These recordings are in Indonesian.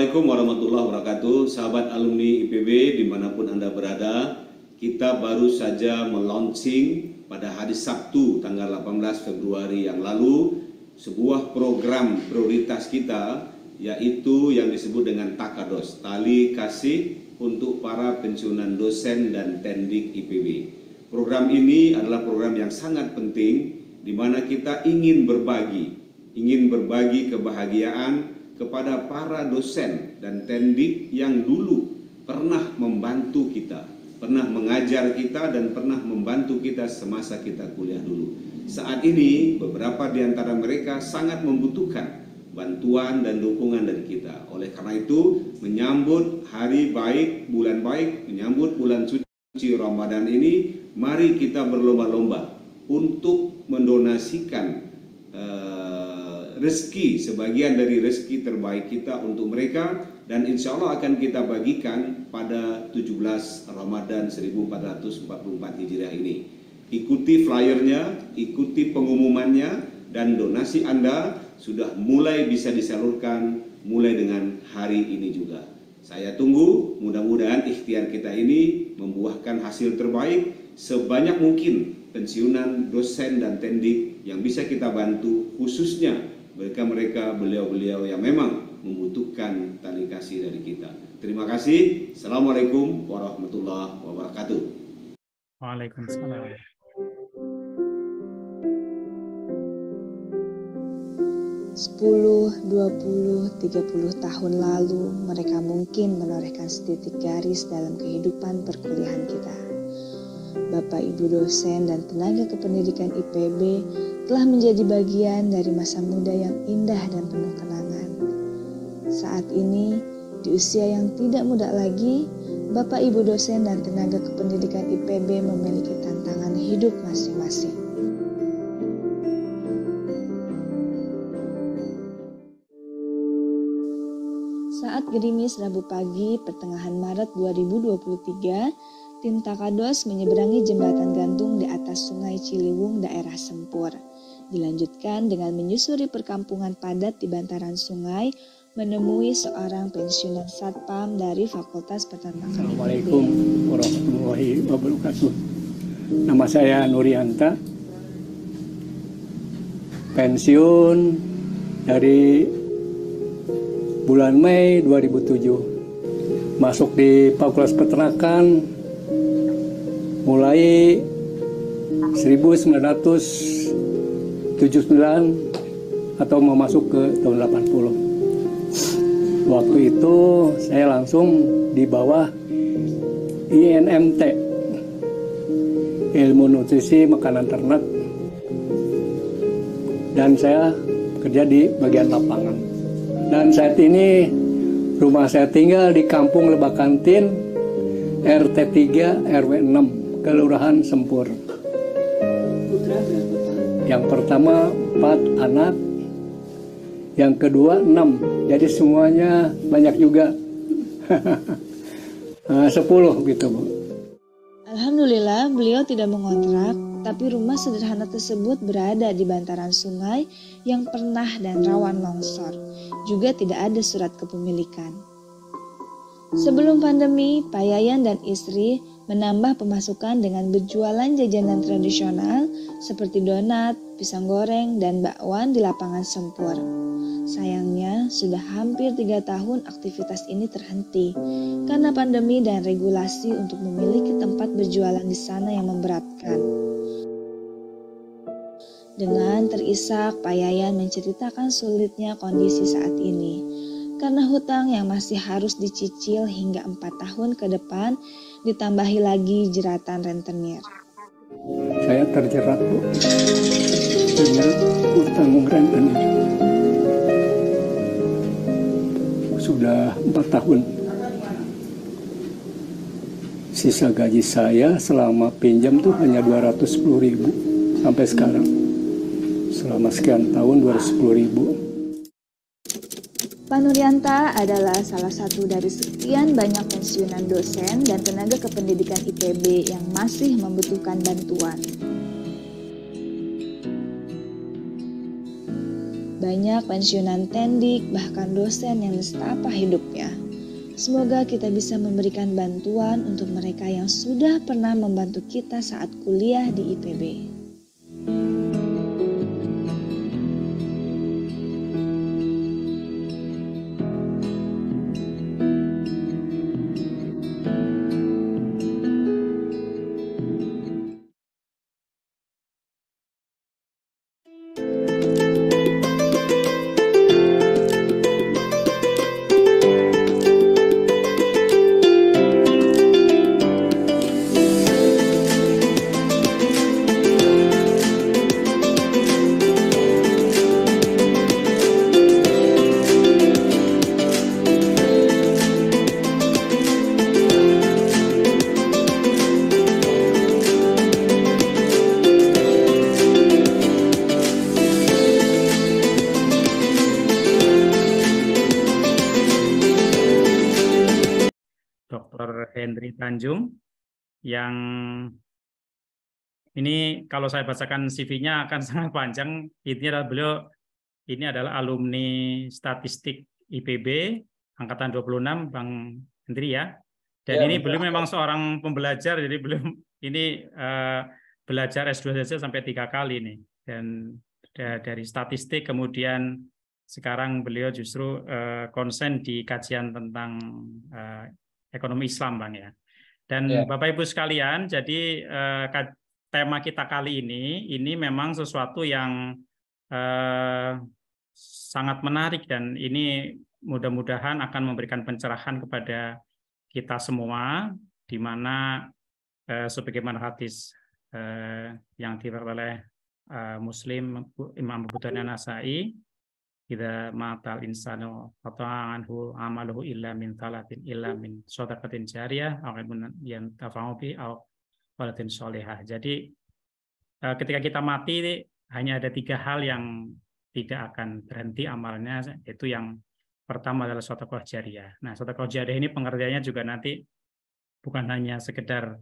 Assalamualaikum warahmatullahi wabarakatuh. Sahabat alumni IPB dimanapun Anda berada, kita baru saja melaunching pada hari Sabtu tanggal 18 Februari yang lalu sebuah program prioritas kita, yaitu yang disebut dengan Takados, Tali Kasih untuk para pensiunan dosen dan tendik IPB. Program ini adalah program yang sangat penting di mana kita ingin berbagi kebahagiaan kepada para dosen dan tendik yang dulu pernah membantu kita, pernah mengajar kita dan pernah membantu kita semasa kita kuliah dulu. Saat ini beberapa di antara mereka sangat membutuhkan bantuan dan dukungan dari kita. Oleh karena itu, menyambut hari baik, bulan baik, menyambut bulan suci Ramadan ini, mari kita berlomba-lomba untuk mendonasikan rezeki, sebagian dari rezeki terbaik kita untuk mereka, dan insya Allah akan kita bagikan pada 17 Ramadan 1444 Hijriah ini. Ikuti flyernya, ikuti pengumumannya, dan donasi Anda sudah mulai bisa disalurkan mulai dengan hari ini juga. Saya tunggu, mudah-mudahan ikhtiar kita ini membuahkan hasil terbaik. Sebanyak mungkin pensiunan dosen dan tendik yang bisa kita bantu, khususnya mereka beliau-beliau yang memang membutuhkan tali kasih dari kita. Terima kasih. Assalamualaikum warahmatullahi wabarakatuh. Waalaikumsalam. Sepuluh, 20, 30 tahun lalu mereka mungkin menorehkan setitik garis dalam kehidupan perkuliahan kita. Bapak Ibu dosen dan tenaga kependidikan IPB telah menjadi bagian dari masa muda yang indah dan penuh kenangan. Saat ini, di usia yang tidak muda lagi, Bapak Ibu dosen dan tenaga kependidikan IPB memiliki tantangan hidup masing-masing. Saat gerimis Rabu pagi pertengahan Maret 2023, tim Takados menyeberangi jembatan gantung di atas Sungai Ciliwung daerah Sempur. Dilanjutkan dengan menyusuri perkampungan padat di bantaran sungai, menemui seorang pensiunan satpam dari Fakultas Peternakan. Assalamualaikum warahmatullahi wabarakatuh. Nama saya Nurianta, pensiun dari bulan Mei 2007. Masuk di Fakultas Peternakan mulai 1979 atau mau masuk ke tahun 80. Waktu itu saya langsung di bawah INMT, Ilmu Nutrisi Makanan Ternak, dan saya kerja di bagian lapangan. Dan saat ini rumah saya tinggal di Kampung Lebakantin, RT 3 RW 6, Kelurahan Sempur. Yang pertama 4 anak, yang kedua 6, jadi semuanya banyak juga. 10 gitu, Bu. Alhamdulillah beliau tidak mengontrak, tapi rumah sederhana tersebut berada di bantaran sungai yang pernah dan rawan longsor. Juga tidak ada surat kepemilikan. Sebelum pandemi, Pak Yayan dan istri menambah pemasukan dengan berjualan jajanan tradisional seperti donat, pisang goreng, dan bakwan di lapangan Sempur. Sayangnya, sudah hampir 3 tahun aktivitas ini terhenti karena pandemi dan regulasi untuk memiliki tempat berjualan di sana yang memberatkan. Dengan terisak, Pak Yayan menceritakan sulitnya kondisi saat ini karena hutang yang masih harus dicicil hingga 4 tahun ke depan, ditambahi lagi jeratan rentenir. Saya terjerat, Bu, dengan hutang rentenir. Sudah 4 tahun. Sisa gaji saya selama pinjam tuh hanya 210.000 sampai sekarang. Selama sekian tahun 210.000. Pak Nurianta adalah salah satu dari sekian banyak pensiunan dosen dan tenaga kependidikan IPB yang masih membutuhkan bantuan. Banyak pensiunan tendik, bahkan dosen yang nestapa hidupnya. Semoga kita bisa memberikan bantuan untuk mereka yang sudah pernah membantu kita saat kuliah di IPB. Dr. Henry Tanjung, yang ini kalau saya bacakan CV-nya akan sangat panjang. Intinya adalah beliau ini adalah alumni statistik IPB angkatan 26, Bang Henry ya. Dan Ya, ini betul. beliau memang seorang pembelajar, jadi belum ini belajar S2 saja sampai 3 kali nih. Dan dari statistik kemudian sekarang beliau justru konsen di kajian tentang ekonomi Islam, Bang ya. Dan Ya. Bapak Ibu sekalian, jadi tema kita kali ini memang sesuatu yang sangat menarik, dan ini mudah-mudahan akan memberikan pencerahan kepada kita semua, di mana sebagaimana hadis yang diriwayatkan oleh Muslim Imam Abu Dawud An-Nasa'i, idza matal insanu qata'anhu amaluhu illa min talatin illa min shadaqatin jariyah aw ilmin yantafa'u bi aw waladin sholihah. Jadi ketika kita mati hanya ada 3 hal yang tidak akan berhenti amalnya, yaitu yang pertama adalah sedekah jariyah. Nah, sedekah jariyah ini pengertiannya juga nanti bukan hanya sekedar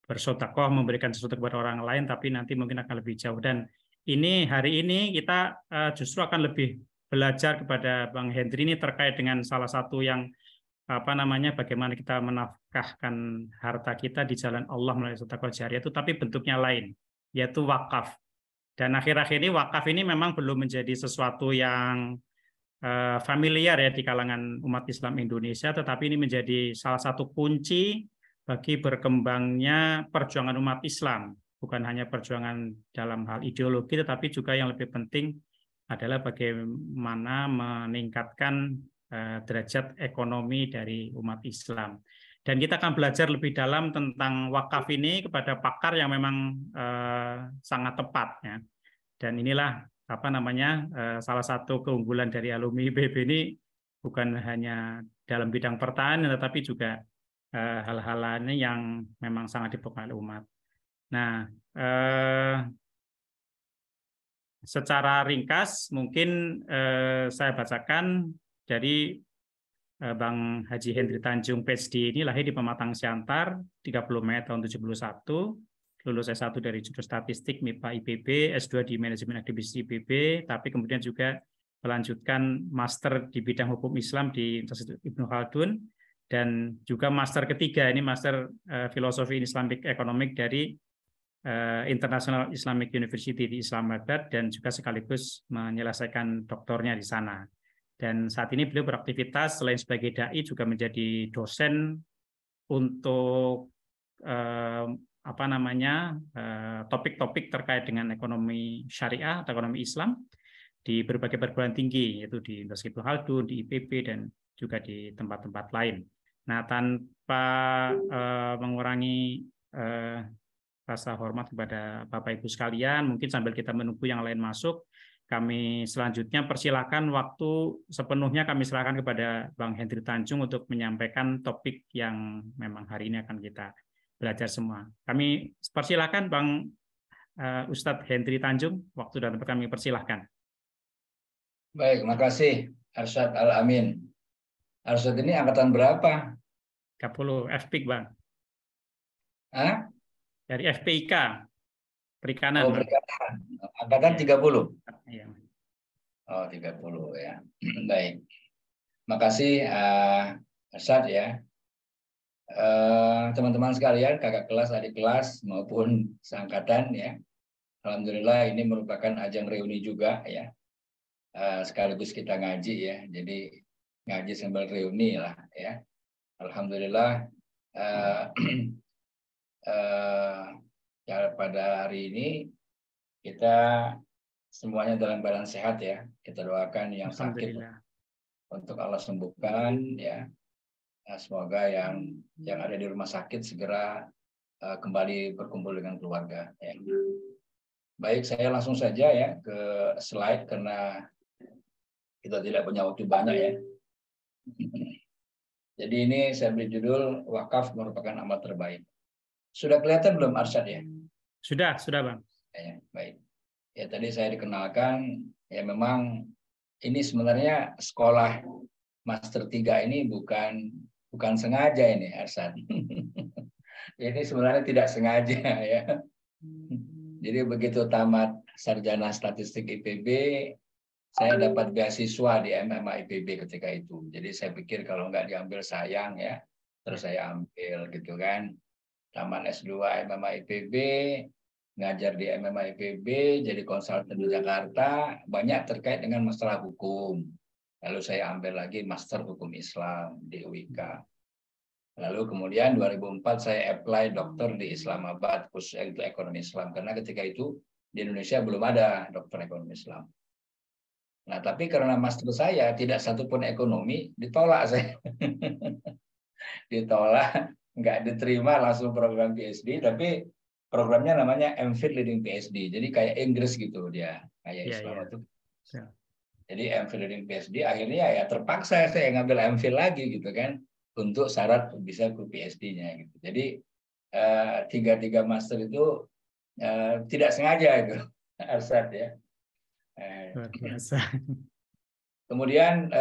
bersedekah memberikan sesuatu kepada orang lain, tapi nanti mungkin akan lebih jauh. Dan ini hari ini kita justru akan lebih belajar kepada Bang Henry ini terkait dengan salah satu yang bagaimana kita menafkahkan harta kita di jalan Allah melalui sedekah jariyah itu, tapi bentuknya lain, yaitu wakaf. Dan akhir-akhir ini wakaf ini memang belum menjadi sesuatu yang familiar ya di kalangan umat Islam Indonesia, tetapi ini menjadi salah satu kunci bagi berkembangnya perjuangan umat Islam. Bukan hanya perjuangan dalam hal ideologi, tetapi juga yang lebih penting adalah bagaimana meningkatkan derajat ekonomi dari umat Islam. Dan kita akan belajar lebih dalam tentang wakaf ini kepada pakar yang memang sangat tepat ya. Dan inilah salah satu keunggulan dari alumni IPB ini, bukan hanya dalam bidang pertanian, tetapi juga hal-hal lainnya yang memang sangat dipengaruhi umat. Nah, secara ringkas mungkin saya bacakan dari Bang Haji Henry Tanjung PhD ini lahir di Pematang Siantar 30 Mei tahun 71, lulus S1 dari jurusan Statistik MIPA IPB, S2 di Manajemen Akademisi IPB, tapi kemudian juga melanjutkan master di bidang hukum Islam di Universitas Ibnu Khaldun, dan juga master ketiga ini master filosofi Islamic Economic dari International Islamic University di Islamabad, dan juga sekaligus menyelesaikan doktornya di sana. Dan saat ini beliau beraktivitas selain sebagai dai juga menjadi dosen untuk topik-topik terkait dengan ekonomi syariah atau ekonomi Islam di berbagai perguruan tinggi, yaitu di Universitas Ibnu Khaldun, di IPB, dan juga di tempat-tempat lain. Nah, tanpa mengurangi rasa hormat kepada Bapak Ibu sekalian, mungkin sambil kita menunggu yang lain masuk, kami selanjutnya persilakan waktu sepenuhnya kami serahkan kepada Bang Henry Tanjung untuk menyampaikan topik yang memang hari ini akan kita belajar semua. Kami persilakan Bang Ustadz Henry Tanjung, waktu dan tempat kami persilahkan. Baik, makasih Arsyad Al-Amin. Arsyad ini angkatan berapa? 30 FPIK, Bang. Hah? Dari FPIK, Perikanan. Oh, Perikanan. Angkatan 30. Iya. Oh, 30 ya. Baik. Makasih Arsyad ya. Teman-teman sekalian, kakak kelas, adik kelas maupun seangkatan ya. Alhamdulillah ini merupakan ajang reuni juga ya. Sekaligus kita ngaji ya. Jadi ngaji sambil reuni lah ya. Alhamdulillah ya, pada hari ini kita semuanya dalam keadaan sehat ya. Kita doakan yang sakit untuk Allah sembuhkan ya. Semoga yang ada di rumah sakit segera kembali berkumpul dengan keluarga ya. Baik, saya langsung saja ya ke slide karena kita tidak punya waktu banyak ya. Jadi ini saya beri judul wakaf merupakan amal terbaik. Sudah kelihatan belum Arsyad ya? Sudah Bang. Ya, baik. Ya tadi saya dikenalkan ya, memang ini sebenarnya sekolah Master 3 ini bukan sengaja ini Arsyad. Ini sebenarnya tidak sengaja ya. Jadi begitu tamat sarjana statistik IPB, saya dapat beasiswa di MMA IPB ketika itu. Jadi saya pikir kalau nggak diambil sayang ya, terus saya ambil gitu kan. Tamat S2 MMA IPB, ngajar di MMA IPB, jadi konsultan di Jakarta, banyak terkait dengan masalah hukum. Lalu saya ambil lagi Master Hukum Islam di UIK. Lalu kemudian 2004 saya apply dokter di Islamabad, khusus itu ekonomi Islam. Karena ketika itu di Indonesia belum ada dokter ekonomi Islam. Nah, tapi karena master saya tidak satupun ekonomi, ditolak saya. Ditolak, nggak diterima langsung program PhD, tapi programnya namanya MPhil Leading PhD. Jadi kayak Inggris gitu dia, kayak Islam itu. Jadi MPhil Leading PhD, akhirnya ya terpaksa saya ngambil MPhil lagi gitu kan, untuk syarat bisa ke PhD-nya gitu. Jadi tiga master itu tidak sengaja itu, Arsyad ya. Luar biasa. Kemudian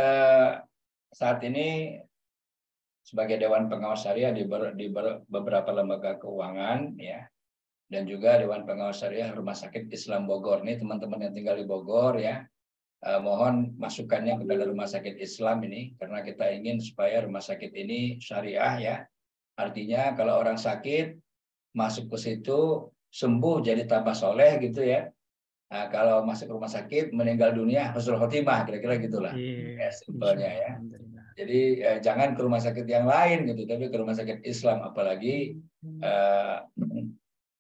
saat ini sebagai Dewan Pengawas Syariah di beberapa lembaga keuangan ya, dan juga Dewan Pengawas Syariah Rumah Sakit Islam Bogor. Ini teman-teman yang tinggal di Bogor ya, mohon masukannya kepada Rumah Sakit Islam ini, karena kita ingin supaya rumah sakit ini syariah ya. Artinya kalau orang sakit masuk ke situ sembuh jadi tambah soleh gitu ya. Nah, kalau masuk rumah sakit meninggal dunia husnul khotimah, kira-kira gitulah ya, simpelnya ya. Jadi jangan ke rumah sakit yang lain gitu, tapi ke rumah sakit Islam, apalagi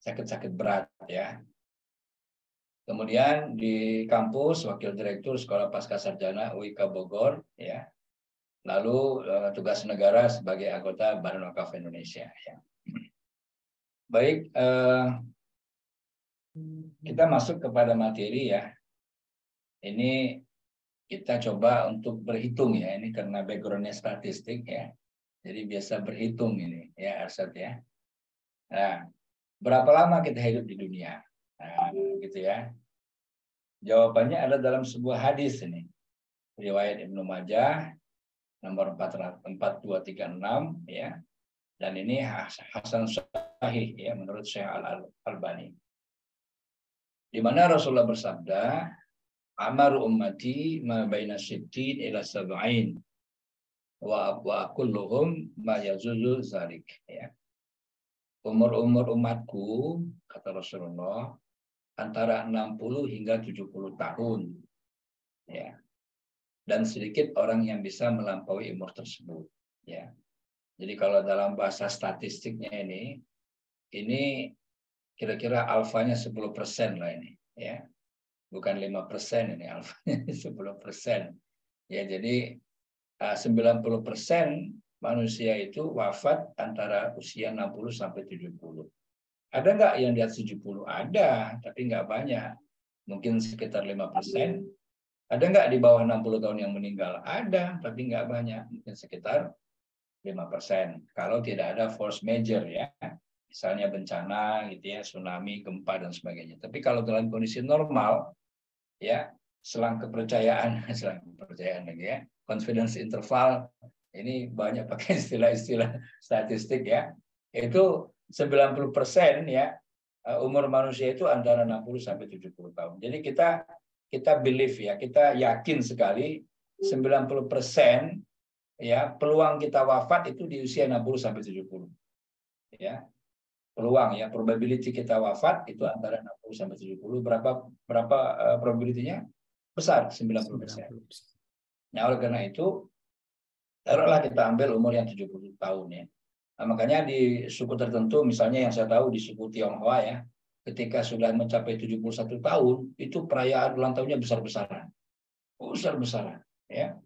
sakit-sakit berat ya. Kemudian di kampus Wakil Direktur Sekolah Pascasarjana UIK Bogor ya. Lalu tugas negara sebagai anggota Badan Wakaf Indonesia ya. Baik, kita masuk kepada materi ya. Ini kita coba untuk berhitung ya, ini karena backgroundnya statistik ya. Jadi biasa berhitung ini ya Arsyad ya. Nah, berapa lama kita hidup di dunia? Nah, gitu ya. Jawabannya ada dalam sebuah hadis ini. Riwayat Ibnu Majah nomor 4236 ya. Dan ini hasan sahih ya menurut Syekh Al-Albani. Di mana Rasulullah bersabda, "Amaru ummati ma baina sittin ila sab'in wa kulluhum ma yazuzu zalik." Ya. Umur umatku, kata Rasulullah, antara 60 hingga 70 tahun. Ya. Dan sedikit orang yang bisa melampaui umur tersebut. Ya. Jadi kalau dalam bahasa statistiknya ini kira-kira alfanya 10% lah ini. Ya. Bukan 5% ini, alfanya 10%. Ya, jadi 90% manusia itu wafat antara usia 60 sampai 70. Ada nggak yang di atas 70? Ada, tapi nggak banyak. Mungkin sekitar 5%. Ada nggak di bawah 60 tahun yang meninggal? Ada, tapi nggak banyak. Mungkin sekitar 5%. Kalau tidak ada force major ya. Misalnya bencana gitu ya, tsunami, gempa dan sebagainya. Tapi kalau dalam kondisi normal ya, selang kepercayaan lagi ya, confidence interval, ini banyak pakai istilah-istilah statistik ya. Itu 90% ya umur manusia itu antara 60 sampai 70 tahun. Jadi kita kita believe ya, kita yakin sekali 90% ya peluang kita wafat itu di usia 60 sampai 70. Ya. Peluang ya, probability kita wafat itu antara 60 sampai 70. Berapa probability-nya? Besar, 90%. Nah, oleh karena itu taruhlah kita ambil umur yang 70 tahun ya. Nah, makanya di suku tertentu, misalnya yang saya tahu di suku Tionghoa ya, ketika sudah mencapai 71 tahun, itu perayaan ulang tahunnya besar-besaran. Besar-besaran ya.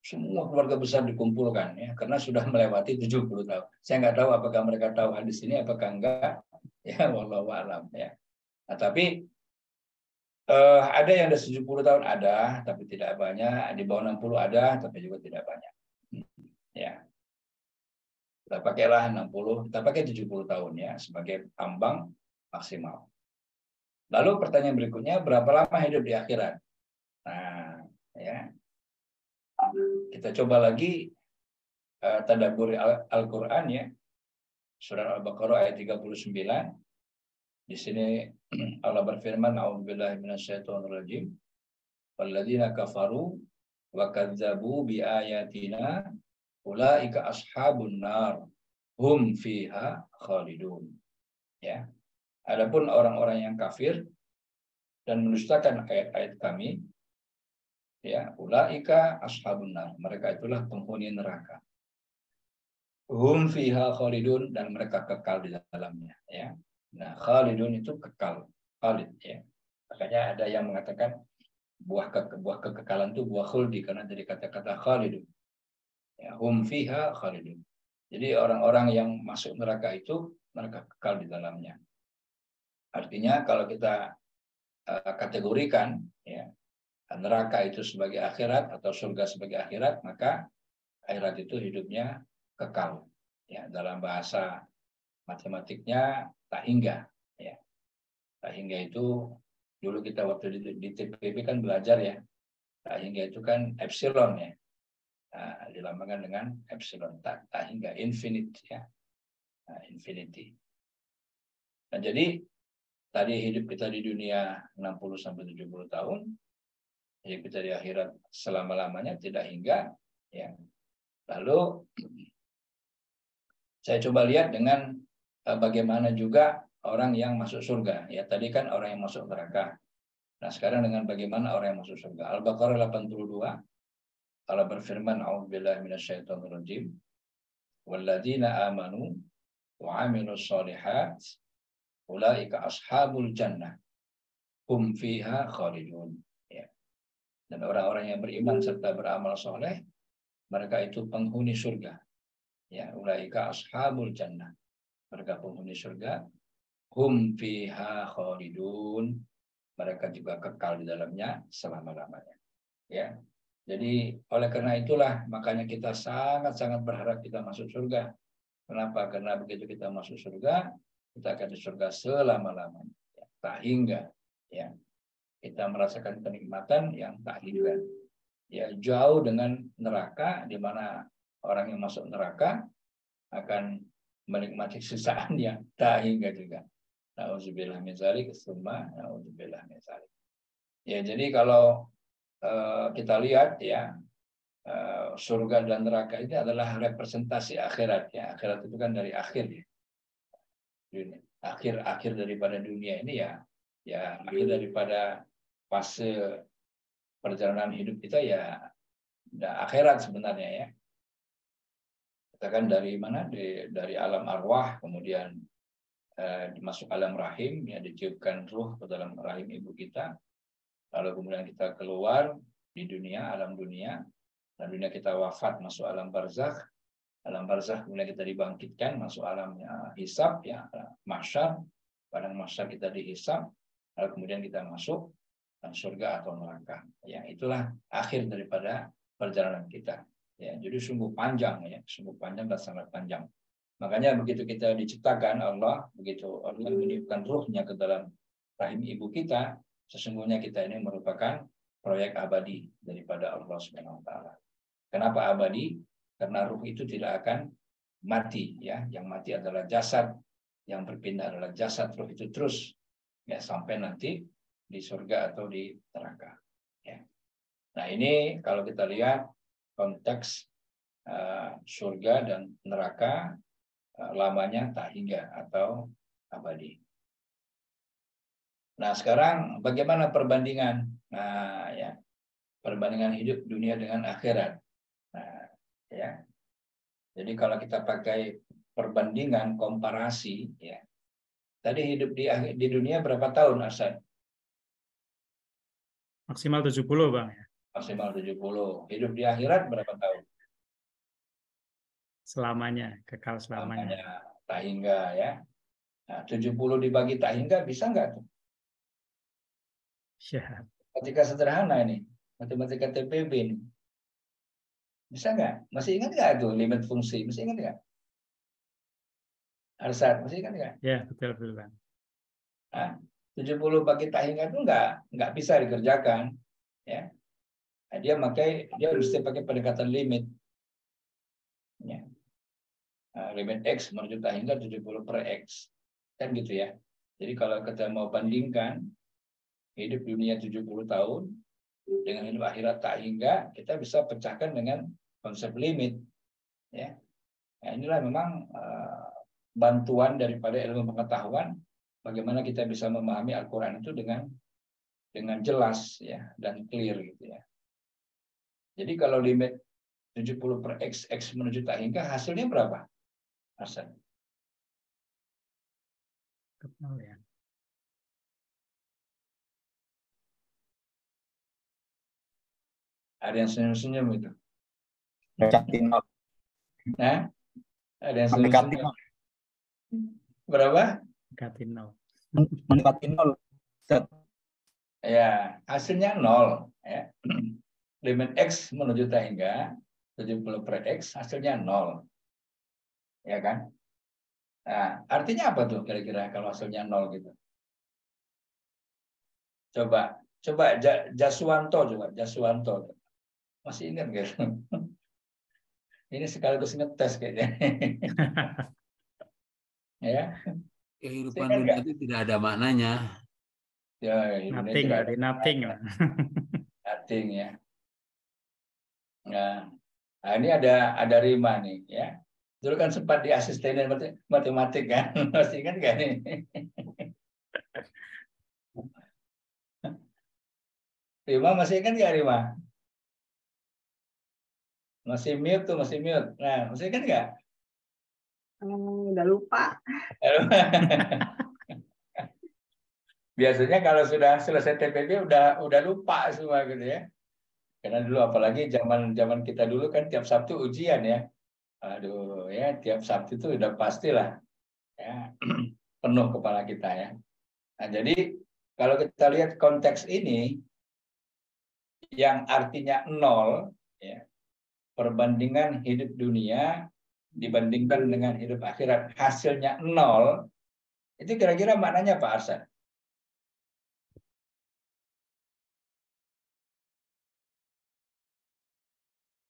Semua keluarga besar dikumpulkan ya, karena sudah melewati 70 tahun. Saya nggak tahu apakah mereka tahu hadis ini apakah enggak. Ya, wallahu a'lam ya. Nah, tapi ada yang ada 70 tahun ada, tapi tidak banyak. Di bawah 60 ada, tapi juga tidak banyak. Ya. Kita pakailah 60, kita pakai 70 tahun ya sebagai ambang maksimal. Lalu pertanyaan berikutnya, berapa lama hidup di akhirat? Nah, ya. Kita coba lagi tadabbur Al-Qur'an ya. Surah Al-Baqarah ayat 39. Di sini Allah berfirman, "A'udzubillahi minasyaitonirrajim. Walladzina kafaru wa kadzdzabu biayatina ulaika ashabun nar hum fiha khalidun." Ya. Adapun orang-orang yang kafir dan mendustakan ayat-ayat kami, ya, ulaika ashabun nar, mereka itulah penghuni neraka. Hum fiha khalidun, dan mereka kekal di dalamnya, ya. Nah, khalidun itu kekal, khalid ya. Makanya ada yang mengatakan buah kekekalan itu buah khuldi karena dari kata-kata khalidun. Ya, hum fiha khalidun. Jadi orang-orang yang masuk neraka itu mereka kekal di dalamnya. Artinya kalau kita kategorikan ya, neraka itu sebagai akhirat atau surga sebagai akhirat, maka akhirat itu hidupnya kekal. Ya, dalam bahasa matematiknya tak hingga. Ya. Tak hingga itu dulu kita waktu di TPB kan belajar ya. Tak hingga itu kan epsilon ya. Nah, dilambangkan dengan epsilon, tak hingga infinite ya. Nah, infinity. Nah, jadi tadi hidup kita di dunia 60 sampai 70 tahun. Hidup kita di akhirat selama-lamanya tidak hingga ya. Lalu saya coba lihat dengan bagaimana juga orang yang masuk surga. Ya, tadi kan orang yang masuk neraka. Nah, sekarang dengan bagaimana orang yang masuk surga. Al-Baqarah 82. Allah berfirman, "A'udzubillahi minasyaitonirrajim. Walladzina amanu wa 'amilus shalihat ulaika ashabul jannah. Hum fiha khalidun." Ya. Dan orang-orang yang beriman serta beramal soleh, mereka itu penghuni surga. Ya, ulaika ashabul jannah. Mereka penghuni surga. Hum fiha khalidun. Mereka juga kekal di dalamnya selama-lamanya. Ya. Jadi oleh karena itulah makanya kita sangat-sangat berharap kita masuk surga. Kenapa? Karena begitu kita masuk surga, kita akan di surga selama-lamanya. Ya, tak hingga. Ya. Kita merasakan kenikmatan yang tak hingga. Ya, jauh dengan neraka, di mana orang yang masuk neraka akan menikmati sisaan yang tak hingga juga. Nauzubillah min dzalik, tsumma nauzubillah min dzalik. Ya, jadi kalau kita lihat ya, surga dan neraka ini adalah representasi akhirat ya. Akhirat itu kan dari akhir ya. Akhir daripada dunia ini ya akhir daripada fase perjalanan hidup kita ya akhirat sebenarnya ya. Kita kan dari mana? Dari alam arwah, kemudian masuk alam rahim, ya ditiupkan ruh ke dalam rahim ibu kita. Lalu kemudian kita keluar di dunia, alam dunia. Dan dunia kita wafat, masuk alam barzakh. Alam barzakh kemudian kita dibangkitkan, masuk alam hisab, ya, mahsyar. Pada mahsyar kita dihisab. Lalu kemudian kita masuk surga atau neraka. Ya, itulah akhir daripada perjalanan kita. Ya, jadi sungguh panjang ya, sungguh panjang dan sangat panjang. Makanya begitu kita diciptakan Allah, begitu Allah meniupkan ruhnya ke dalam rahim ibu kita, sesungguhnya kita ini merupakan proyek abadi daripada Allah Subhanahu wa taala. Kenapa abadi? Karena ruh itu tidak akan mati ya. Yang mati adalah jasad, yang berpindah adalah jasad, ruh itu terus ya sampai nanti di surga atau di neraka. Nah, ini kalau kita lihat konteks surga dan neraka, lamanya tak hingga atau abadi. Nah, sekarang bagaimana perbandingan? Nah, ya, perbandingan hidup dunia dengan akhirat. Nah, ya. Jadi kalau kita pakai perbandingan komparasi, ya. Tadi hidup di dunia berapa tahun, Arsan? Maksimal 70, Bang. Maksimal 70. Hidup di akhirat berapa tahun? Selamanya, kekal selamanya. Tak hingga, ya. Nah, 70 dibagi tak hingga bisa nggak tuh? Ya. Matematika sederhana ini, matematika TPB ini. Bisa nggak? Masih ingat nggak tuh limit fungsi? Masih ingat nggak? Arsad, masih ingat nggak? Ya, betul, Bang. Nah, 70 bagi tak hingga itu nggak bisa dikerjakan. Ya. Nah, dia mesti pakai pendekatan limit. Ya. Nah, limit X menuju tak hingga 70 per X. Kan gitu ya. Jadi kalau kita mau bandingkan hidup dunia 70 tahun dengan hidup akhirat tak hingga, kita bisa pecahkan dengan konsep limit. Ya. Nah, inilah memang bantuan daripada ilmu pengetahuan, bagaimana kita bisa memahami Al-Quran itu dengan jelas, ya, dan clear gitu ya. Jadi kalau limit 70 per X, X menuju tak hingga, hasilnya berapa? Hasil. Ya. Ada yang senyum-senyum itu. Mendekati nol. Nah, ada yang Mendekati senyum-senyum. nol. Berapa? Mendekati nol. Mendekati nol. Ya, hasilnya 0. Ya. Limit X menuju tak hingga 70 per X, hasilnya 0. Ya kan? Nah, artinya apa tuh kira-kira kalau hasilnya 0 gitu? Coba Jaswanto. Masih ingat gitu? Ini sekaligus ngetes kayaknya. Ya. Kehidupan dunia itu tidak ada maknanya. Ya, Nothing, berarti nothing. Nothing, ya. Nah, ini ada Rima nih, ya. Dulu kan sempat di asisten matematik kan, masih ingat nggak nih? Rima masih ingat nggak Rima? Masih mute tuh, masih mute. Nah, masih ingat nggak? Udah lupa. Biasanya kalau sudah selesai TPB udah lupa semua gitu ya. Karena dulu apalagi zaman kita dulu kan tiap Sabtu ujian ya. Aduh ya, tiap Sabtu itu udah pastilah ya penuh kepala kita ya. Nah, jadi kalau kita lihat konteks ini yang artinya 0 ya, perbandingan hidup dunia dibandingkan dengan hidup akhirat hasilnya 0, itu kira-kira maknanya Pak Arsan?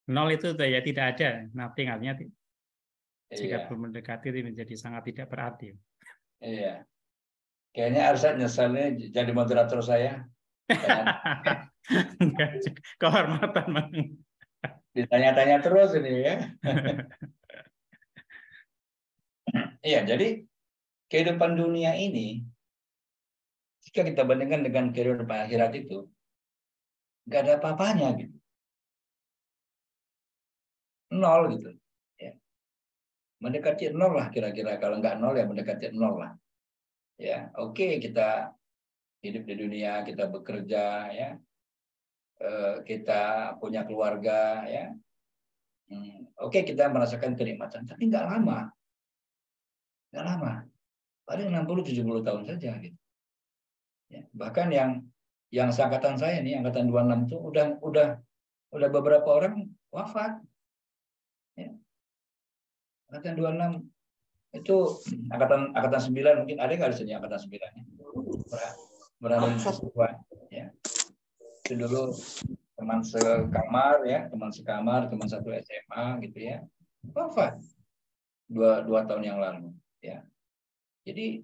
Nol itu ya tidak ada, nothing, artinya jika Iya. belum mendekati itu menjadi sangat tidak berarti. Iya. Kayaknya Arsan nyesalnya jadi moderator saya. Kehormatan, Bang. Ditanya-tanya terus ini ya. Iya, jadi kehidupan dunia ini jika kita bandingkan dengan kehidupan akhirat itu nggak ada apa-apanya gitu. 0 gitu. Ya. Mendekati 0 lah kira-kira, kalau nggak 0 ya mendekati 0 lah. Ya, oke, kita hidup di dunia, kita bekerja ya. Kita punya keluarga ya. Oke, kita merasakan kenikmatan, tapi nggak lama. Nggak lama. Paling 60-70 tahun saja gitu. Ya, bahkan yang seangkatan saya nih, angkatan 26 itu udah beberapa orang wafat. Ya. Angkatan 26 itu angkatan 9 mungkin ada nggak di sini angkatan 9 ya? Berada di Papua ya. Itu dulu teman sekamar ya, teman satu SMA gitu ya. Wafat 2 tahun yang lalu ya. Jadi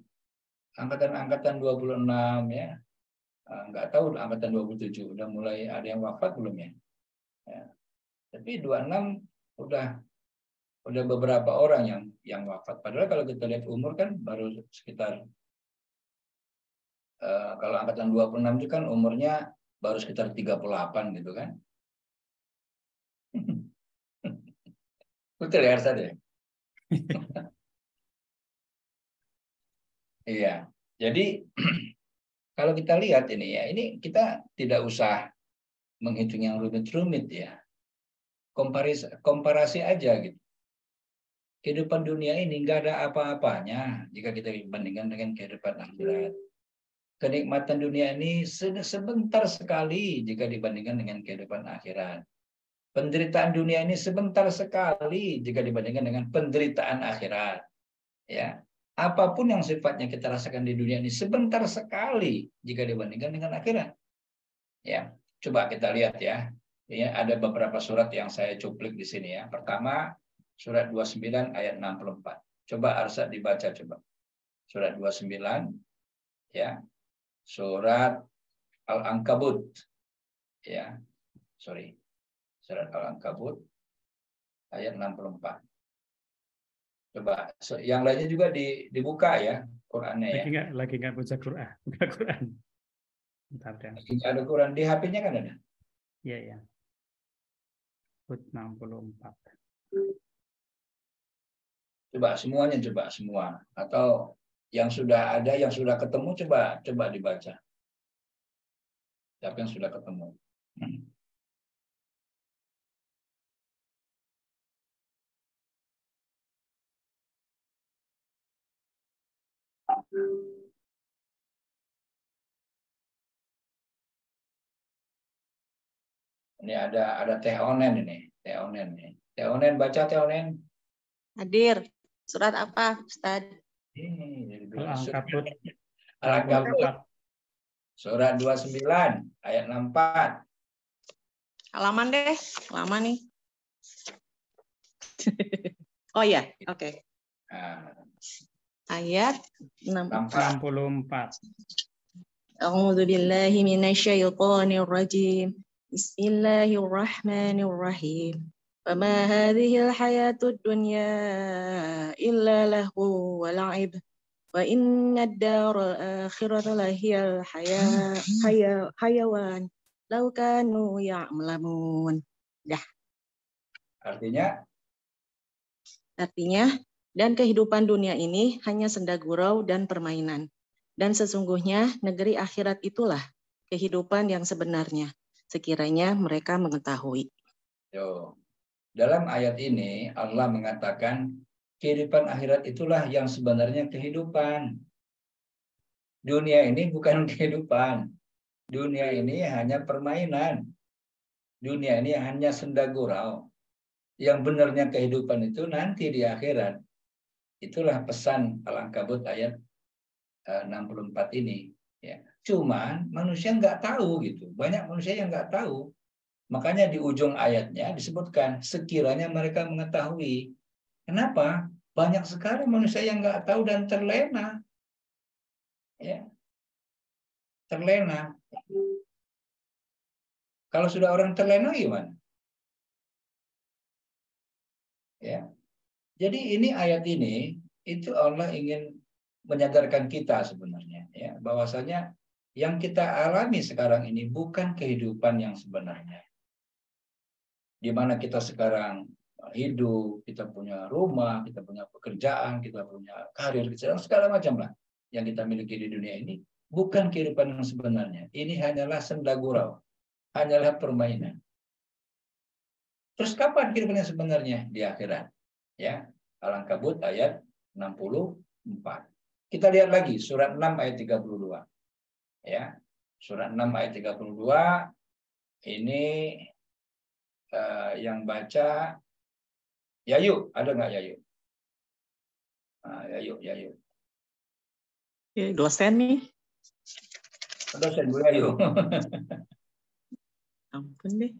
angkatan 26 ya. nggak tahu angkatan 27 udah mulai ada yang wafat belum ya? Ya. Tapi 26 udah beberapa orang yang wafat. Padahal kalau kita lihat umur kan baru sekitar kalau angkatan 26 itu kan umurnya baru sekitar 38 gitu kan. Betul ya Arsad ya? Iya. Jadi kalau kita lihat ini ya, ini kita tidak usah menghitung yang rumit-rumit ya. Komparasi aja gitu. Kehidupan dunia ini nggak ada apa-apanya jika kita bandingkan dengan kehidupan akhirat. Kenikmatan dunia ini sebentar sekali jika dibandingkan dengan kehidupan akhirat. Penderitaan dunia ini sebentar sekali jika dibandingkan dengan penderitaan akhirat. Ya, apapun yang sifatnya kita rasakan di dunia ini sebentar sekali jika dibandingkan dengan akhirat. Ya, coba kita lihat ya. Ya, ada beberapa surat yang saya cuplik di sini ya. Pertama, surat 29 ayat 64. Coba Arsad dibaca coba. Surat 29 ya. Surat Al-Ankabut. Ya. Sorry. Surat Al-Ankabut ayat 64. Coba yang lainnya juga dibuka ya Qur'annya ya. Lagi nggak baca Qur'an. Buka Qur'an. Bentar, ada Quran di HP-nya kan ada? Iya, ya. 64. Coba semuanya, coba semua. Atau yang sudah ada, yang sudah ketemu, coba dibaca. Siapa yang sudah ketemu? Ini ada Teh Onen ini, Teh Onen nih. Teh Onen baca Teh Onen. Hadir. Surat apa, Ustaz? Al-Ankabut. Al-Ankabut. Surat 29 ayat 64. Halaman deh, lama nih. Oh ya, oke. Ayat 64. A'udzu billahi minasyaitonir rajim. Bismillahirrahmanirrahim. Fama hadhil hayatud dunya illa lahu wa la'ib. Wa inna ad-daral akhirata lahiyal hayawan. Law kanu ya'lamun. Dah. Artinya, dan kehidupan dunia ini hanya senda gurau dan permainan. Dan sesungguhnya negeri akhirat itulah kehidupan yang sebenarnya, sekiranya mereka mengetahui. Dalam ayat ini Allah mengatakan kehidupan akhirat itulah yang sebenarnya kehidupan. Dunia ini bukan kehidupan. Dunia ini hanya permainan. Dunia ini hanya senda gurau. Yang benarnya kehidupan itu nanti di akhirat. Itulah pesan Al-Ankabut ayat 64 ini. Ya. Cuman manusia nggak tahu gitu. Banyak manusia yang nggak tahu. Makanya di ujung ayatnya disebutkan sekiranya mereka mengetahui. Kenapa? Banyak sekali manusia yang nggak tahu dan terlena. Ya. Terlena. Kalau sudah orang terlena gimana? Ya. Jadi ini ayat ini itu Allah ingin menyadarkan kita sebenarnya ya bahwasanya yang kita alami sekarang ini bukan kehidupan yang sebenarnya. Di mana kita sekarang hidup, kita punya rumah, kita punya pekerjaan, kita punya karir, segala macam lah yang kita miliki di dunia ini bukan kehidupan yang sebenarnya. Ini hanyalah senda gurau, hanyalah permainan. Terus kapan kehidupan yang sebenarnya? Di akhirat. Ya, Al-Ankabut ayat 64. Kita lihat lagi surat 6 ayat 32. Ya. Surat 6 ayat 32 ini yang baca Yayu, ada nggak Yayu? Yayu. Dosen nih. Dosen Bu Yayu. Ampun deh.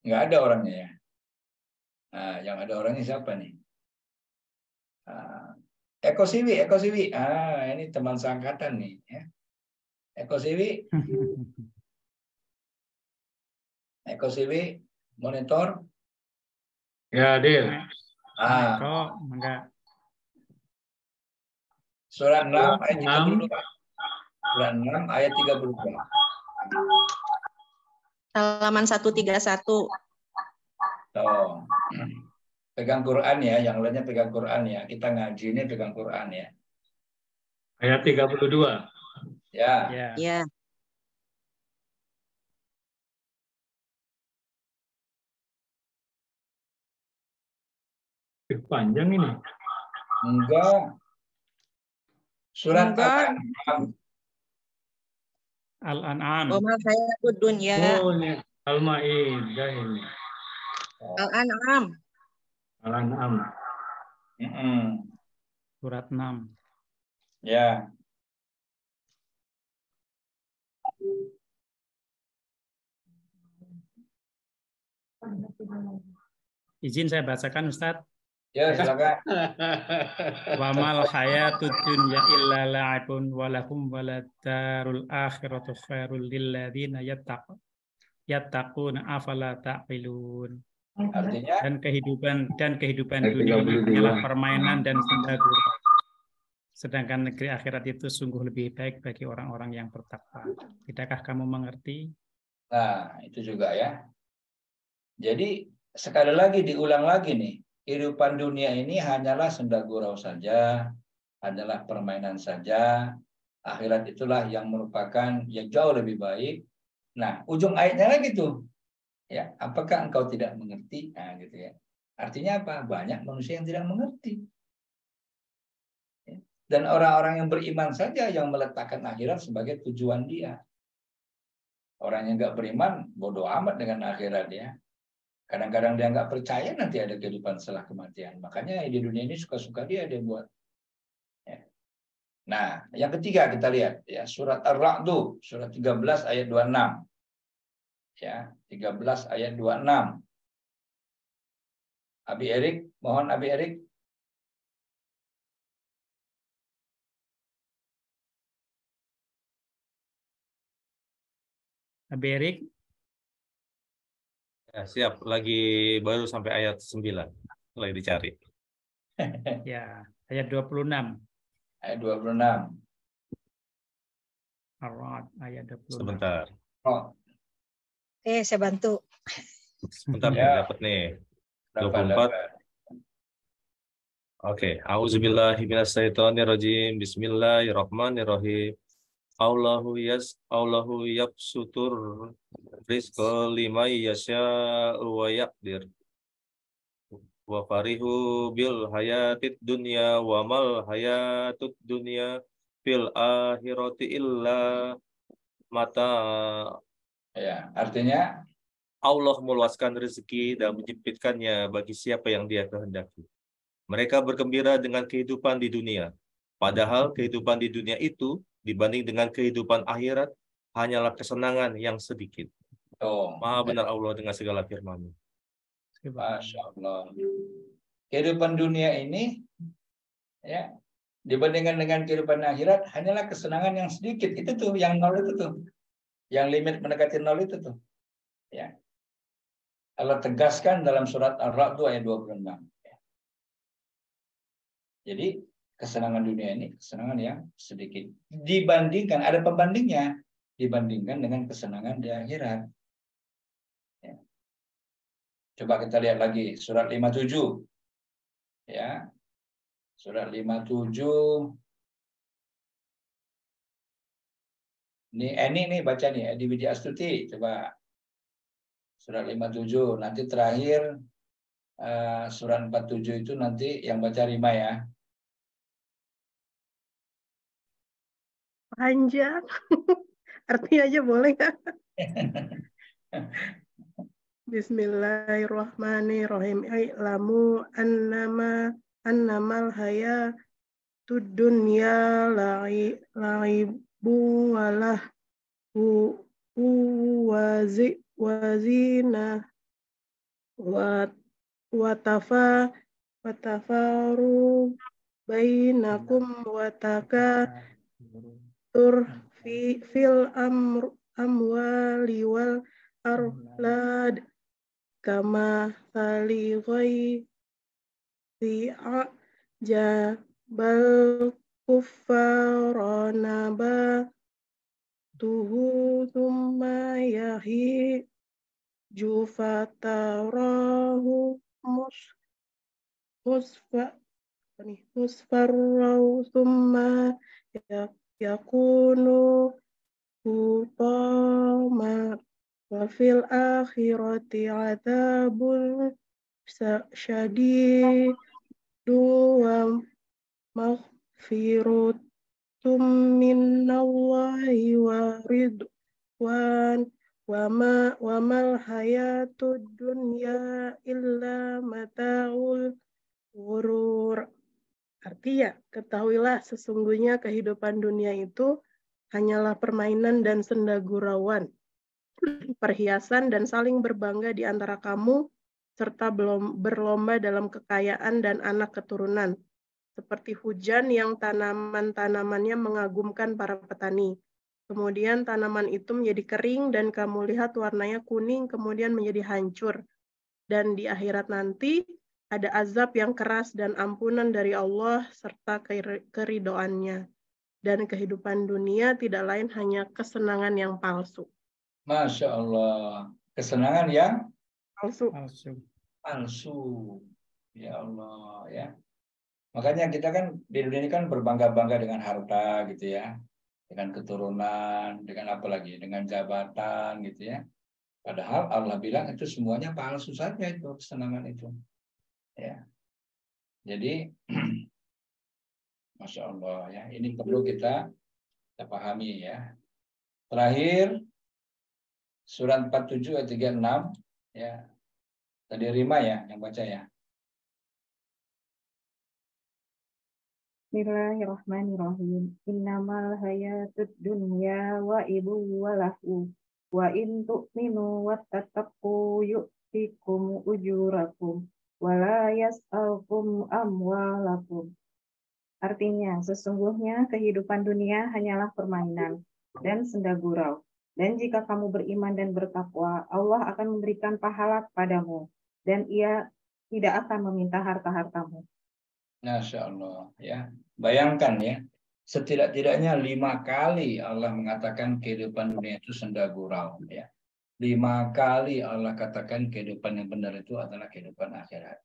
Nggak ada orangnya ya. Nah, yang ada orangnya siapa nih? Eko Siwi. Ini teman seangkatan nih. Ya. Eko Siwi, monitor. Ya, Adil. Eko, enggak. Surat 6 ayat 32. Surat 6 ayat 32. Halaman 131. Tuh. Pegang Quran ya, yang lainnya pegang Quran ya. Kita ngaji ini pegang Quran ya. Ayat 32. Ya. Ya. Panjang ini. Enggak. Surat Al-An'am. Al-An'am. Wa ma hayatud dunya. Oh, ini Al-Maidah ini. Al-An'am. Al-An'am. Surat 6. Ya. Izin saya bacakan, Ustadz. Ya, silakan. Wa mal hayatud dunya illa la'ibun wa lahum waladarul akhiratu khairul lil ladzina yattaquna afala ta'qilun. Artinya dan kehidupan dunia ini hanyalah permainan dan senda gurau. Sedangkan negeri akhirat itu sungguh lebih baik bagi orang-orang yang bertakwa. Tidakkah kamu mengerti? Nah, itu juga ya. Jadi sekali lagi diulang lagi nih. Kehidupan dunia ini hanyalah senda gurau saja, hanyalah permainan saja. Akhirat itulah yang merupakan yang jauh lebih baik. Nah, ujung ayatnya lagi tuh. Ya, apakah engkau tidak mengerti? Nah, gitu ya. Artinya apa? Banyak manusia yang tidak mengerti. Dan orang-orang yang beriman saja yang meletakkan akhirat sebagai tujuan dia. Orang yang nggak beriman, bodoh amat dengan akhirat ya. Kadang-kadang dia nggak percaya nanti ada kehidupan setelah kematian. Makanya di dunia ini suka-suka dia buat. Ya. Nah, yang ketiga kita lihat ya surat Ar-Ra'd, surat 13 ayat 26. Ya, 13 ayat 26. Abi Erik, mohon Abi Erik. Abi Erik. Ya, siap. Lagi baru sampai ayat 9. Lagi dicari. Ya, ayat 26. Ayat 26. Ar-Ra'd, ayat 26. Sebentar. Oh. Saya bantu. Sebentar nih, dapat nih. 24. Oke. Auzubillahi minasyaitonirrajim. Bismillahirrahmanirrahim. Allahu yabsutur rizqa liman yasha'u wa yaqdir. Wa farihu bil hayatid dunya wa mal hayatud dunya fil akhirati illa mata. Ya, artinya Allah meluaskan rezeki dan menyempitkannya bagi siapa yang Dia kehendaki. Mereka bergembira dengan kehidupan di dunia. Padahal kehidupan di dunia itu dibanding dengan kehidupan akhirat hanyalah kesenangan yang sedikit. Maha benar Allah dengan segala firman-Nya. Masya Allah. Kehidupan dunia ini ya dibandingkan dengan kehidupan akhirat hanyalah kesenangan yang sedikit. Itu tuh yang nol itu tuh. Yang limit mendekati nol itu tuh. Ya. Allah tegaskan dalam surat Ar-Ra'd ayat 26. Ya. Jadi kesenangan dunia ini kesenangan yang sedikit. Dibandingkan, ada pembandingnya. Dibandingkan dengan kesenangan di akhirat. Ya. Coba kita lihat lagi surat 57. Ya. Surat 57. Ini nih baca nih, Edi Widya Astuti. Coba surat 57. Nanti terakhir surat 47 itu nanti yang baca Rima ya. Panjang. Artinya aja boleh nggak? Bismillahirrahmanirrahim. I'lamu annamal hayatud dunya la'ibu walahu wazina watafaru bainakum wa takatsur fil amwali wal arlad kama sali ghairi jabal kuffara tuhu thumma yahiju fatarahu musfarrahu thumma yakunu hutama wa fil akhirati adzabun syadidu wa maghfiratun minallahi wa ridwan wa mal hayatud dunya illa mataul ghurur. Artinya, ketahuilah sesungguhnya kehidupan dunia itu hanyalah permainan dan senda gurauan, perhiasan dan saling berbangga di antara kamu, serta berlomba dalam kekayaan dan anak keturunan, seperti hujan yang tanaman-tanamannya mengagumkan para petani. Kemudian tanaman itu menjadi kering dan kamu lihat warnanya kuning, kemudian menjadi hancur. Dan di akhirat nanti ada azab yang keras dan ampunan dari Allah serta keridoannya. Dan kehidupan dunia tidak lain hanya kesenangan yang palsu. Masya Allah. Kesenangan yang palsu. Palsu. Ya Allah ya. Makanya kita kan di dunia ini kan berbangga-bangga dengan harta gitu ya. Dengan keturunan, dengan apa lagi? Dengan jabatan gitu ya. Padahal Allah bilang itu semuanya palsu saja itu kesenangan itu. Ya. Jadi Masya Allah ya, ini perlu kita pahami ya. Terakhir surat 47 ayat 36 ya. Tadi Rima ya yang baca ya. Bismillahirrahmanirrahim. Innamal hayatud dunya wa ibu wa lahu wa in tu'minu wa tattaqu yu'tikum ujurakum wa la yas'alkum amwalakum. Artinya, sesungguhnya kehidupan dunia hanyalah permainan dan senda gurau. Dan jika kamu beriman dan bertakwa, Allah akan memberikan pahala kepadamu. Dan Ia tidak akan meminta harta-hartamu. Masya Allah ya. Bayangkan ya, setidak-tidaknya 5 kali Allah mengatakan kehidupan dunia itu senda gurau ya. 5 kali Allah katakan kehidupan yang benar itu adalah kehidupan akhirat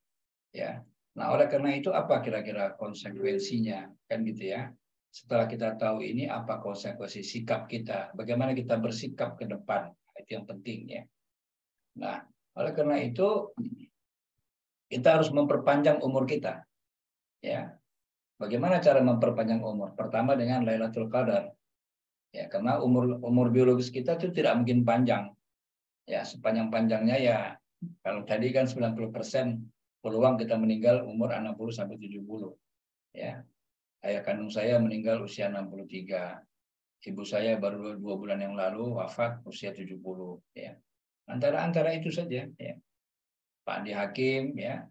ya. Nah, oleh karena itu apa kira-kira konsekuensinya kan gitu ya. Setelah kita tahu ini apa konsekuensi sikap kita, bagaimana kita bersikap ke depan, itu yang penting ya. Nah, oleh karena itu kita harus memperpanjang umur kita. Ya. Bagaimana cara memperpanjang umur? Pertama dengan Lailatul Qadar. Ya, karena umur biologis kita itu tidak mungkin panjang. Ya, sepanjang-panjangnya ya kalau tadi kan 90% peluang kita meninggal umur 60 sampai 70. Ya. Ayah kandung saya meninggal usia 63. Ibu saya baru 2 bulan yang lalu wafat usia 70 ya. Antara itu saja ya. Pak Andi Hakim ya.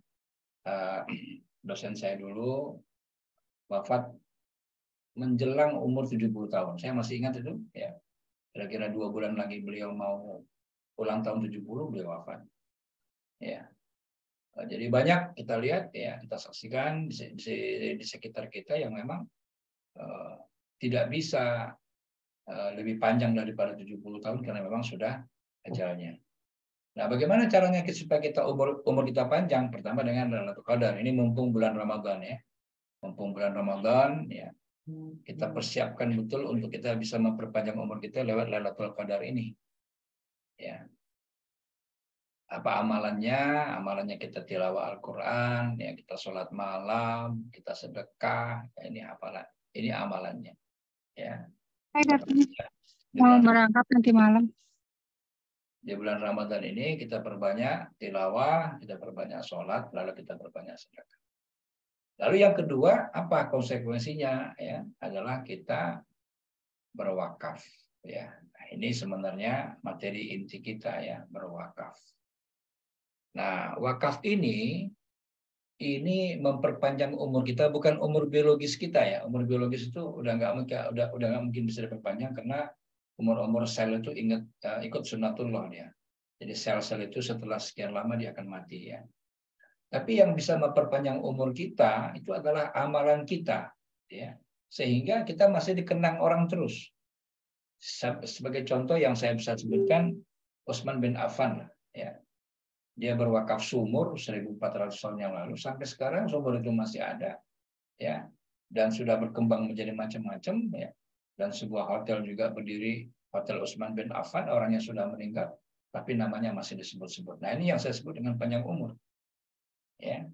Dosen saya dulu wafat menjelang umur 70 tahun. Saya masih ingat itu ya. Kira-kira 2 bulan lagi beliau mau ulang tahun 70 beliau wafat. Ya. Jadi banyak kita lihat ya, kita saksikan di sekitar kita yang memang tidak bisa lebih panjang daripada 70 tahun karena memang sudah ajalnya. Nah, bagaimana caranya supaya kita umur kita panjang? Pertama dengan Lailatul Qadar. Ini mumpung bulan Ramadan ya. Mumpung bulan Ramadan ya. Kita persiapkan betul untuk kita bisa memperpanjang umur kita lewat Lailatul Qadar ini. Ya. Apa amalannya? Amalannya kita tilawah Al-Qur'an, ya kita sholat malam, kita sedekah, ya, ini amalannya. Ya. Saya mau berangkat nanti malam. Di bulan Ramadan ini kita perbanyak tilawah, kita perbanyak sholat, lalu kita perbanyak sedekah. Lalu yang kedua, apa konsekuensinya? Ya, adalah kita berwakaf. Ya, nah, ini sebenarnya materi inti kita ya, berwakaf. Nah, wakaf ini ini memperpanjang umur kita, bukan umur biologis kita ya. Umur biologis itu udah nggak mungkin bisa diperpanjang karena umur sel itu ikut sunatullah dia. Jadi sel-sel itu setelah sekian lama dia akan mati ya. Tapi yang bisa memperpanjang umur kita itu adalah amalan kita ya. Sehingga kita masih dikenang orang terus. Sebagai contoh yang saya bisa sebutkan Utsman bin Affan ya. Dia berwakaf sumur 1400 tahun yang lalu, sampai sekarang sumur itu masih ada ya, dan sudah berkembang menjadi macam-macam ya. Dan sebuah hotel juga berdiri, Hotel Utsman bin Affan, orangnya sudah meninggal tapi namanya masih disebut-sebut. Nah, ini yang saya sebut dengan panjang umur ya.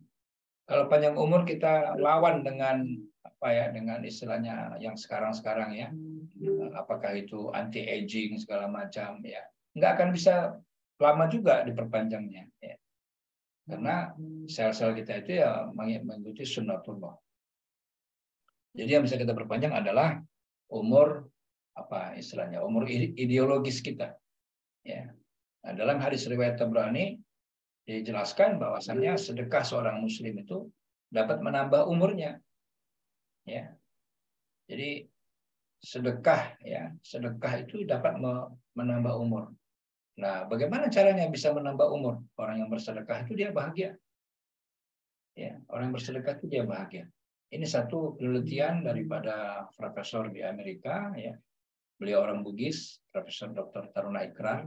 Kalau panjang umur kita lawan dengan apa ya, dengan istilahnya yang sekarang ya, apakah itu anti aging segala macam ya, nggak akan bisa lama juga diperpanjangnya ya. Karena sel-sel kita itu ya mengikuti sunnatullah. Jadi yang bisa kita perpanjang adalah umur apa istilahnya, umur ideologis kita ya. Nah, dalam hadis riwayat Tabrani dijelaskan bahwasannya sedekah seorang muslim itu dapat menambah umurnya ya. Jadi sedekah itu dapat menambah umur. Nah, bagaimana caranya bisa menambah umur? Orang yang bersedekah itu dia bahagia. Ya, orang yang bersedekah itu dia bahagia. Ini satu penelitian daripada profesor di Amerika ya. Beliau orang Bugis, Profesor Dr. Taruna Ikrar.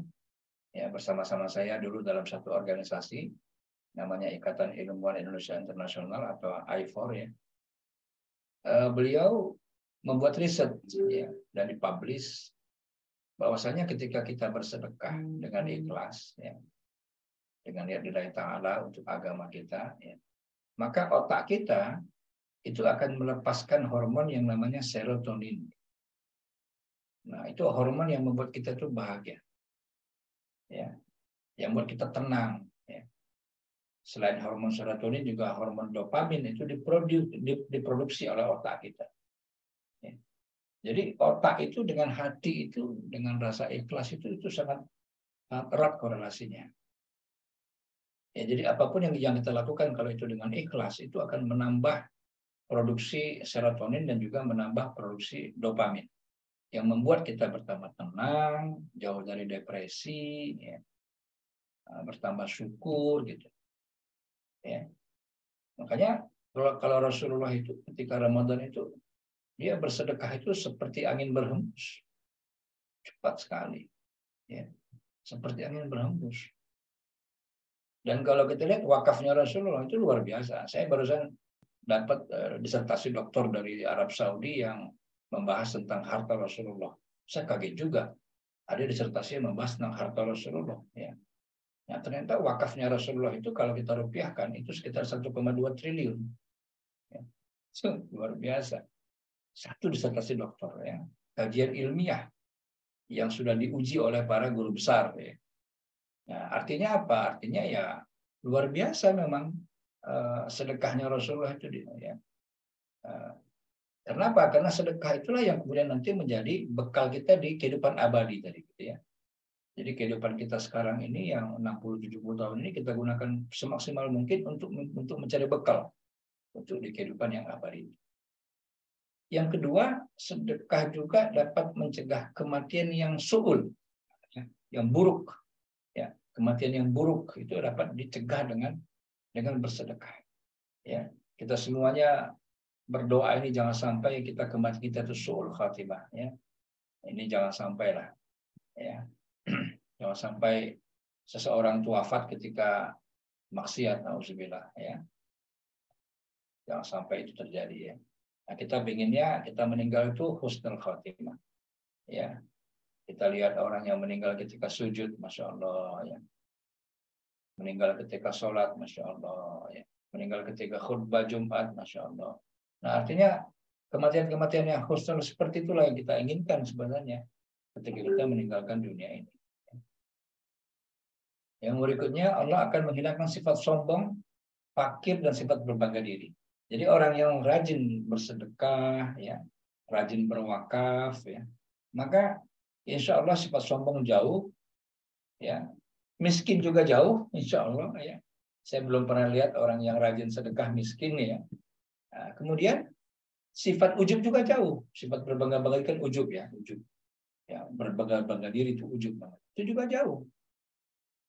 Ya, bersama-sama saya dulu dalam satu organisasi namanya Ikatan Ilmuwan Indonesia Internasional atau I4 ya. Beliau membuat riset ya, dan dipublish bahwasanya ketika kita bersedekah dengan ikhlas ya, dengan niat lillahi ta'ala untuk agama kita ya, maka otak kita itu akan melepaskan hormon yang namanya serotonin. Nah, itu hormon yang membuat kita tuh bahagia ya, yang membuat kita tenang ya. Selain hormon serotonin juga hormon dopamin itu diproduksi oleh otak kita. Jadi otak itu dengan hati itu, dengan rasa ikhlas itu sangat erat korelasinya. Ya, jadi apapun yang kita lakukan kalau itu dengan ikhlas itu akan menambah produksi serotonin dan juga menambah produksi dopamin yang membuat kita bertambah tenang, jauh dari depresi, ya, bertambah syukur gitu. Ya. Makanya kalau Rasulullah itu ketika Ramadan itu dia bersedekah itu seperti angin berhembus, cepat sekali, ya, seperti angin berhembus. Dan kalau kita lihat wakafnya Rasulullah itu luar biasa. Saya barusan dapat disertasi doktor dari Arab Saudi yang membahas tentang harta Rasulullah. Saya kaget juga, ada disertasi yang membahas tentang harta Rasulullah. Ya. Nah, ternyata wakafnya Rasulullah itu kalau kita rupiahkan itu sekitar 1,2 triliun. Ya. So, luar biasa. Satu disertasi doktor ya, kajian ilmiah yang sudah diuji oleh para guru besar ya. Nah, artinya apa? Artinya ya luar biasa memang sedekahnya Rasulullah itu ya. Kenapa? Karena sedekah itulah yang kemudian nanti menjadi bekal kita di kehidupan abadi tadi gitu ya. Jadi kehidupan kita sekarang ini yang 60-70 tahun ini kita gunakan semaksimal mungkin untuk mencari bekal untuk di kehidupan yang abadi. Yang kedua, sedekah juga dapat mencegah kematian yang su'ul, yang buruk. Ya, kematian yang buruk itu dapat dicegah dengan bersedekah. Ya, kita semuanya berdoa ini jangan sampai kematian kita itu su'ul khatimah. Ya, ini jangan sampai lah. Ya, jangan sampai seseorang itu wafat ketika maksiat, nauzubillah. Ya, jangan sampai itu terjadi ya. Nah, kita pinginnya kita meninggal itu husnul khatimah. Ya. Kita lihat orang yang meninggal ketika sujud, Masya Allah. Ya. Meninggal ketika sholat, Masya Allah. Ya. Meninggal ketika khutbah Jumat, Masya Allah. Nah, artinya kematian-kematian yang husnul seperti itulah yang kita inginkan sebenarnya ketika kita meninggalkan dunia ini. Yang berikutnya, Allah akan menghilangkan sifat sombong, fakir, dan sifat berbangga diri. Jadi orang yang rajin bersedekah, ya, rajin berwakaf, ya, maka insya Allah sifat sombong jauh, ya, miskin juga jauh, insya Allah, ya, Saya belum pernah lihat orang yang rajin sedekah miskin ya. Nah, kemudian sifat ujub juga jauh. Sifat berbangga-bangga kan ujub ya, ujub. Ya, berbangga-bangga diri itu ujub banget. Itu juga jauh.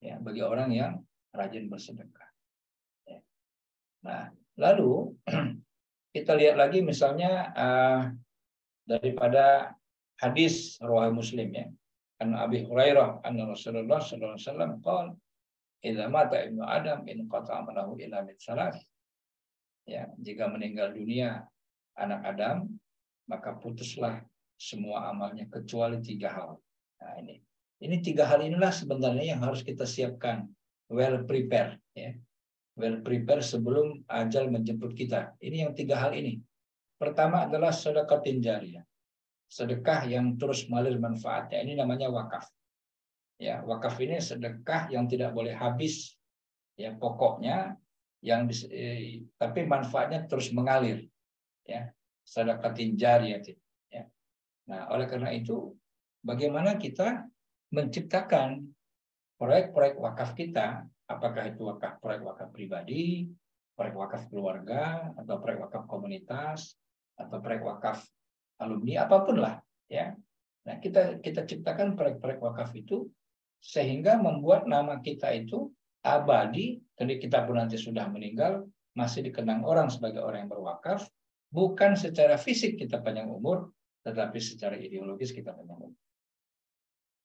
Ya, bagi orang yang rajin bersedekah. Ya. Nah, lalu kita lihat lagi misalnya daripada hadis riwayat Muslim ya. An Abi Hurairah anna Rasulullah sallallahu alaihi wasallam qala idza mata ibnu Adam in qata'a amalahu illa min salas. Ya, jika meninggal dunia anak Adam, maka putuslah semua amalnya kecuali 3 hal. Nah, ini 3 hal inilah sebenarnya yang harus kita siapkan, well prepared ya. Well prepared sebelum ajal menjemput kita. Ini yang 3 hal ini. Pertama adalah sedekatin jariyah. Sedekah yang terus mengalir manfaatnya. Ini namanya wakaf. Ya, wakaf ini sedekah yang tidak boleh habis. Ya, pokoknya yang tapi manfaatnya terus mengalir. Ya, sedekatin jariyah. Ya. Nah, oleh karena itu, bagaimana kita menciptakan proyek-proyek wakaf kita, apakah itu proyek wakaf pribadi, proyek wakaf keluarga, atau proyek wakaf komunitas, atau proyek wakaf alumni, apapun lah ya. Nah, kita ciptakan proyek-proyek wakaf itu sehingga membuat nama kita itu abadi, jadi kita pun nanti sudah meninggal masih dikenang orang sebagai orang yang berwakaf, bukan secara fisik kita panjang umur, tetapi secara ideologis kita panjang umur.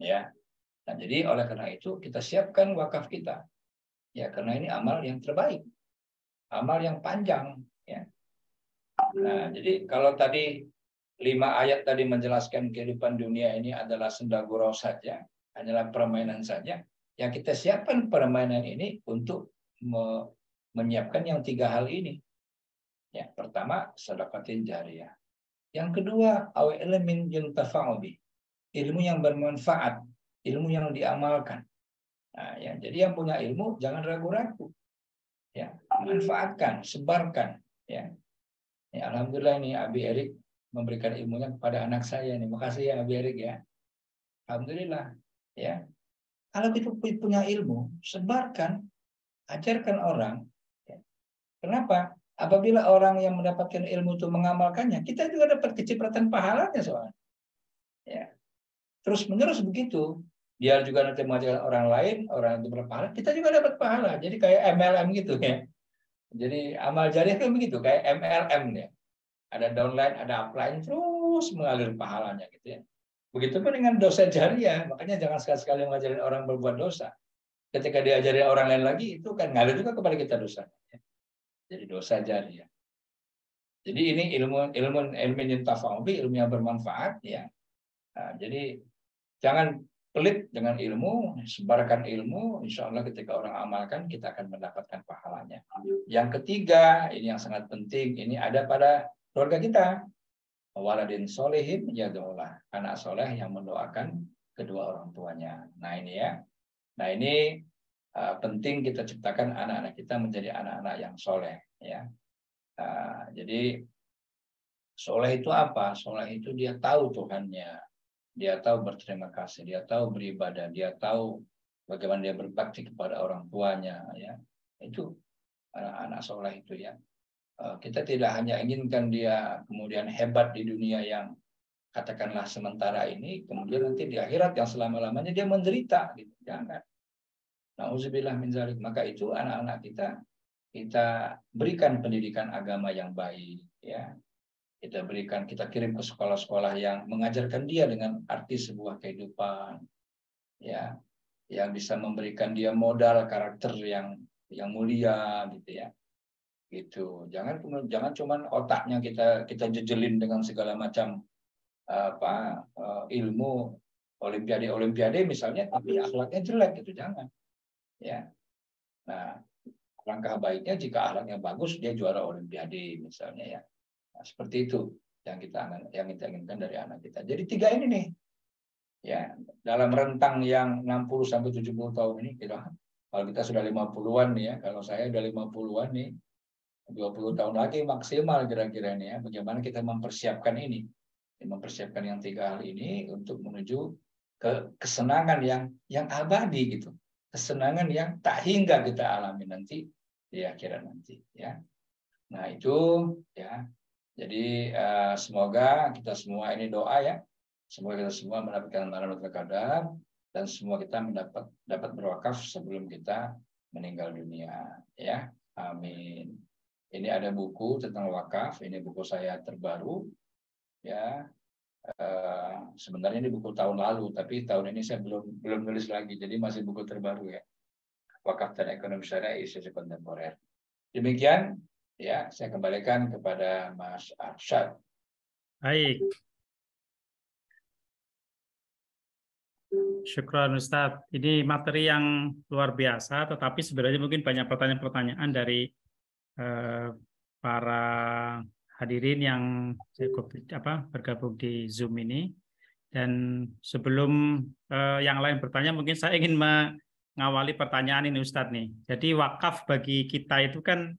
Ya. Nah, jadi oleh karena itu kita siapkan wakaf kita. Ya, karena ini amal yang terbaik. Amal yang panjang ya. Nah, jadi kalau tadi 5 ayat tadi menjelaskan kehidupan dunia ini adalah senda gurau saja, hanyalah permainan saja. Yang kita siapkan permainan ini untuk menyiapkan yang 3 hal ini. Ya, pertama sedekatin jariyah. Yang kedua, aw ilmin yuntafa'u bi. Ilmu yang bermanfaat, ilmu yang diamalkan. Nah, ya, jadi yang punya ilmu jangan ragu-ragu. Ya, manfaatkan, sebarkan, ya. Ya, alhamdulillah ini Abi Erik memberikan ilmunya kepada anak saya nih. Makasih ya Abi Erik ya. Alhamdulillah, ya. Kalau kita punya ilmu, sebarkan, ajarkan orang. Ya. Kenapa? Apabila orang yang mendapatkan ilmu itu mengamalkannya, kita juga dapat kecipratan pahalanya soalnya. Ya. Terus menerus begitu. Dia juga nanti mengajarkan orang lain, orang itu berpahala, kita juga dapat pahala. Jadi kayak MLM gitu ya. Jadi amal jariah kan begitu, kayak MLM ya. Ada downline, ada upline, terus mengalir pahalanya gitu ya. Begitupun dengan dosa jariah, makanya jangan sekali-sekali mengajarin orang berbuat dosa. Ketika diajarin orang lain lagi, itu kan ngalir juga kepada kita dosanya. Ya. Jadi dosa jariah. Jadi ini ilmu yuntafa'u bi, ilmu yang bermanfaat ya. Nah, jadi jangan pelit dengan ilmu, sebarkan ilmu, insya Allah ketika orang amalkan kita akan mendapatkan pahalanya. Yang ketiga, ini yang sangat penting, ini ada pada keluarga kita. Waladin solehin yad'ulah, anak soleh yang mendoakan kedua orang tuanya. Nah ini ya, nah ini penting kita ciptakan anak-anak kita menjadi anak-anak yang soleh. Ya, jadi soleh itu apa? Soleh itu dia tahu Tuhannya. Dia tahu berterima kasih, dia tahu beribadah, dia tahu bagaimana dia berbakti kepada orang tuanya, ya. Itu anak-anak soleh itu ya. Kita tidak hanya inginkan dia kemudian hebat di dunia yang katakanlah sementara ini, kemudian nanti di akhirat yang selama-lamanya dia menderita, gitu. Jangan. Nauzubillah min dzalik. Maka itu anak-anak kita berikan pendidikan agama yang baik, ya. Kita kirim ke sekolah-sekolah yang mengajarkan dia dengan arti sebuah kehidupan, ya, yang bisa memberikan dia modal karakter yang mulia, gitu ya, gitu. Jangan cuman otaknya kita jejelin dengan segala macam ilmu olimpiade misalnya, tapi akhlaknya jelek, gitu, jangan, ya. Nah, langkah baiknya jika akhlaknya bagus dia juara olimpiade misalnya ya. Nah, seperti itu yang kita inginkan dari anak kita. Jadi 3 ini nih, ya, dalam rentang yang 60 sampai 70 tahun ini, kalau kita sudah 50-an nih ya, kalau saya udah 50-an nih, 20 tahun lagi maksimal kira-kira ini ya, bagaimana kita mempersiapkan ini, mempersiapkan yang 3 hal ini untuk menuju ke kesenangan yang abadi gitu, kesenangan yang tak hingga kita alami nanti di akhirat nanti ya. Nah itu ya. Jadi semoga kita semua ini doa ya. Semoga kita semua mendapatkan Lailatul Qadar dan semua kita dapat berwakaf sebelum kita meninggal dunia ya. Amin. Ini ada buku tentang wakaf. Ini buku saya terbaru ya. Sebenarnya ini buku tahun lalu, tapi tahun ini saya belum nulis lagi, jadi masih buku terbaru ya. Wakaf dan Ekonomi Syariah Isu Kontemporer. Demikian ya, saya kembalikan kepada Mas Arsyad. Baik. Syukran Ustadz. Ini materi yang luar biasa, tetapi sebenarnya mungkin banyak pertanyaan-pertanyaan dari para hadirin yang bergabung di Zoom ini. Dan sebelum yang lain bertanya, mungkin saya ingin mengawali pertanyaan ini Ustadz nih. Jadi wakaf bagi kita itu kan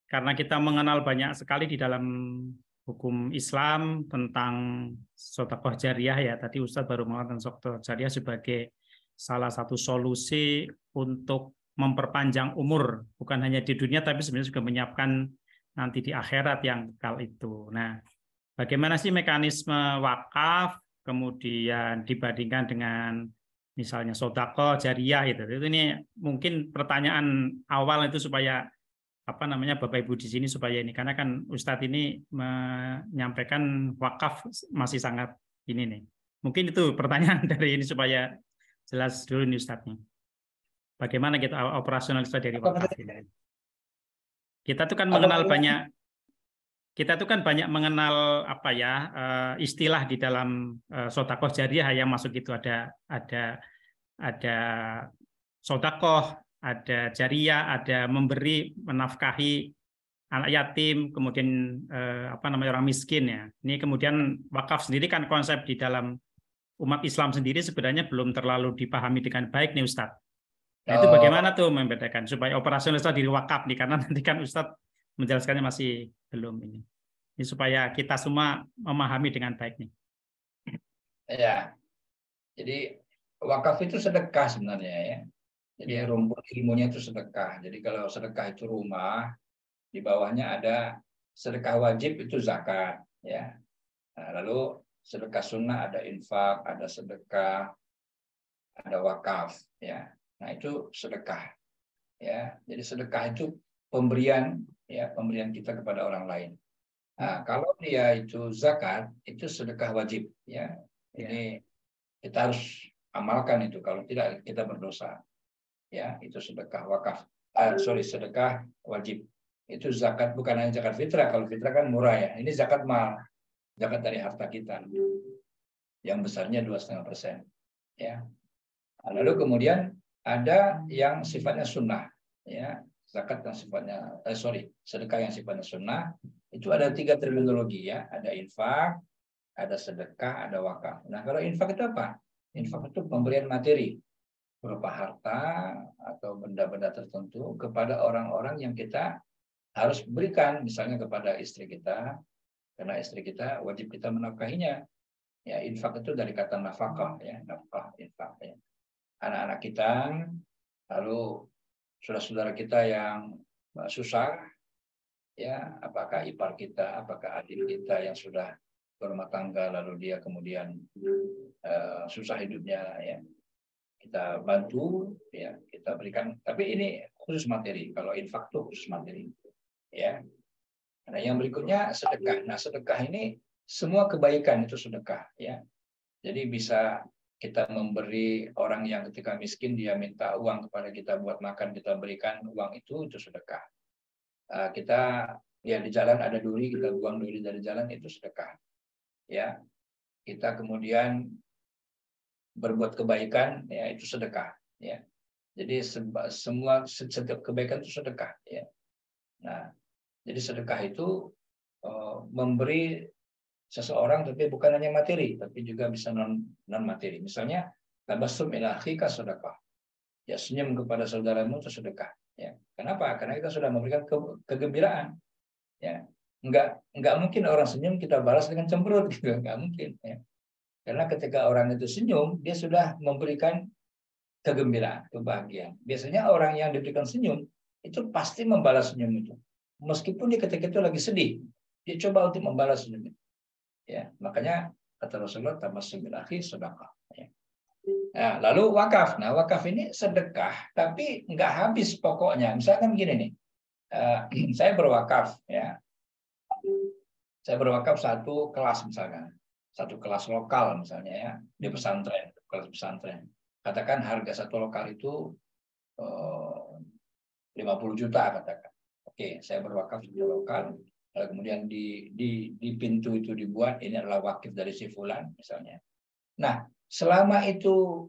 karena kita mengenal banyak sekali di dalam hukum Islam tentang sedekah jariyah ya. Tadi Ustadz baru mengatakan sedekah jariyah sebagai salah satu solusi untuk memperpanjang umur, bukan hanya di dunia tapi sebenarnya juga menyiapkan nanti di akhirat yang kekal itu. Nah, bagaimana sih mekanisme wakaf kemudian dibandingkan dengan misalnya sedekah jariyah itu? Ini mungkin pertanyaan awal itu supaya Bapak Ibu di sini supaya ini, karena kan Ustadz ini menyampaikan wakaf masih sangat ini nih. Mungkin itu pertanyaan dari ini supaya jelas dulu nih Ustadz nih. Bagaimana kita operasional dari wakaf ini? Kita tuh kan mengenal banyak, kita tuh kan banyak mengenal istilah di dalam sedekah jariyah yang masuk itu ada sedekah, ada jariyah, ada memberi, menafkahi anak yatim, kemudian orang miskin ya. Ini kemudian wakaf sendiri kan konsep di dalam umat Islam sendiri sebenarnya belum terlalu dipahami dengan baik nih Ustadz. Nah, itu bagaimana tuh membedakan supaya operasional diri wakaf nih, karena nanti kan Ustadz menjelaskannya masih belum ini. Ini supaya kita semua memahami dengan baik nih. Ya. Jadi wakaf itu sedekah sebenarnya ya. Jadi rumput ilmunya itu sedekah. Jadi kalau sedekah itu rumah, di bawahnya ada sedekah wajib itu zakat ya. Nah, lalu sedekah sunnah ada infak, ada sedekah, ada wakaf ya. Nah, itu sedekah. Ya. Jadi sedekah itu pemberian ya, pemberian kita kepada orang lain. Nah, kalau dia itu zakat, itu sedekah wajib ya. Ini kita harus amalkan itu, kalau tidak kita berdosa. Ya, itu sedekah wakaf. Sedekah wajib. Itu zakat, bukan hanya zakat fitrah. Kalau fitrah kan murah ya. Ini zakat mal, zakat dari harta kita. Yang besarnya 2,5%. Ya. Lalu kemudian ada yang sifatnya sunnah, ya, zakat yang sifatnya, sedekah yang sifatnya sunnah. Itu ada 3 terminologi ya, ada infak, ada sedekah, ada wakaf. Nah, kalau infak itu apa? Infak itu pemberian materi berupa harta atau benda-benda tertentu kepada orang-orang yang kita harus berikan, misalnya kepada istri kita, karena istri kita wajib kita menafkahinya. Ya, infak itu dari kata nafkah ya, nafkah, infak ya. Anak-anak kita, lalu saudara-saudara kita yang susah, ya, apakah ipar kita, apakah adik kita yang sudah berumah tangga, lalu dia kemudian susah hidupnya, ya, kita bantu, ya, kita berikan. Tapi ini khusus materi. Kalau infak itu khusus materi, ya. Nah, yang berikutnya sedekah. Nah, sedekah ini semua kebaikan itu sedekah, ya. Jadi bisa kita memberi orang yang ketika miskin dia minta uang kepada kita buat makan, kita berikan uang itu sedekah. Kita ya di jalan ada duri, kita buang duri dari jalan, itu sedekah. Ya, kita kemudian berbuat kebaikan, ya, itu sedekah. Ya, jadi setiap kebaikan itu sedekah. Ya. Nah, jadi sedekah itu memberi seseorang, tapi bukan hanya materi, tapi juga bisa non materi. Misalnya tabassum ila akhika sedekah. Ya, senyum kepada saudaramu itu sedekah. Ya. Kenapa? Karena kita sudah memberikan kegembiraan. Ya. Enggak mungkin orang senyum kita balas dengan cemberut gitu, enggak mungkin. Ya. Karena ketika orang itu senyum, dia sudah memberikan kegembiraan, kebahagiaan. Biasanya orang yang diberikan senyum itu pasti membalas senyum itu. Meskipun dia ketika itu lagi sedih, dia coba untuk membalas senyum itu. Ya, makanya kata Rasulullah, tabassum bil akhi sedekah. Ya. Nah, lalu wakaf. Nah, wakaf ini sedekah, tapi nggak habis pokoknya. Misalkan begini nih, saya berwakaf, ya. Saya berwakaf satu kelas misalkan, satu kelas lokal misalnya ya di pesantren, kelas pesantren. Katakan harga satu lokal itu 50 juta katakan. Oke, saya berwakaf di lokal. Lalu kemudian di pintu itu dibuat ini adalah wakif dari si fulan misalnya. Nah, selama itu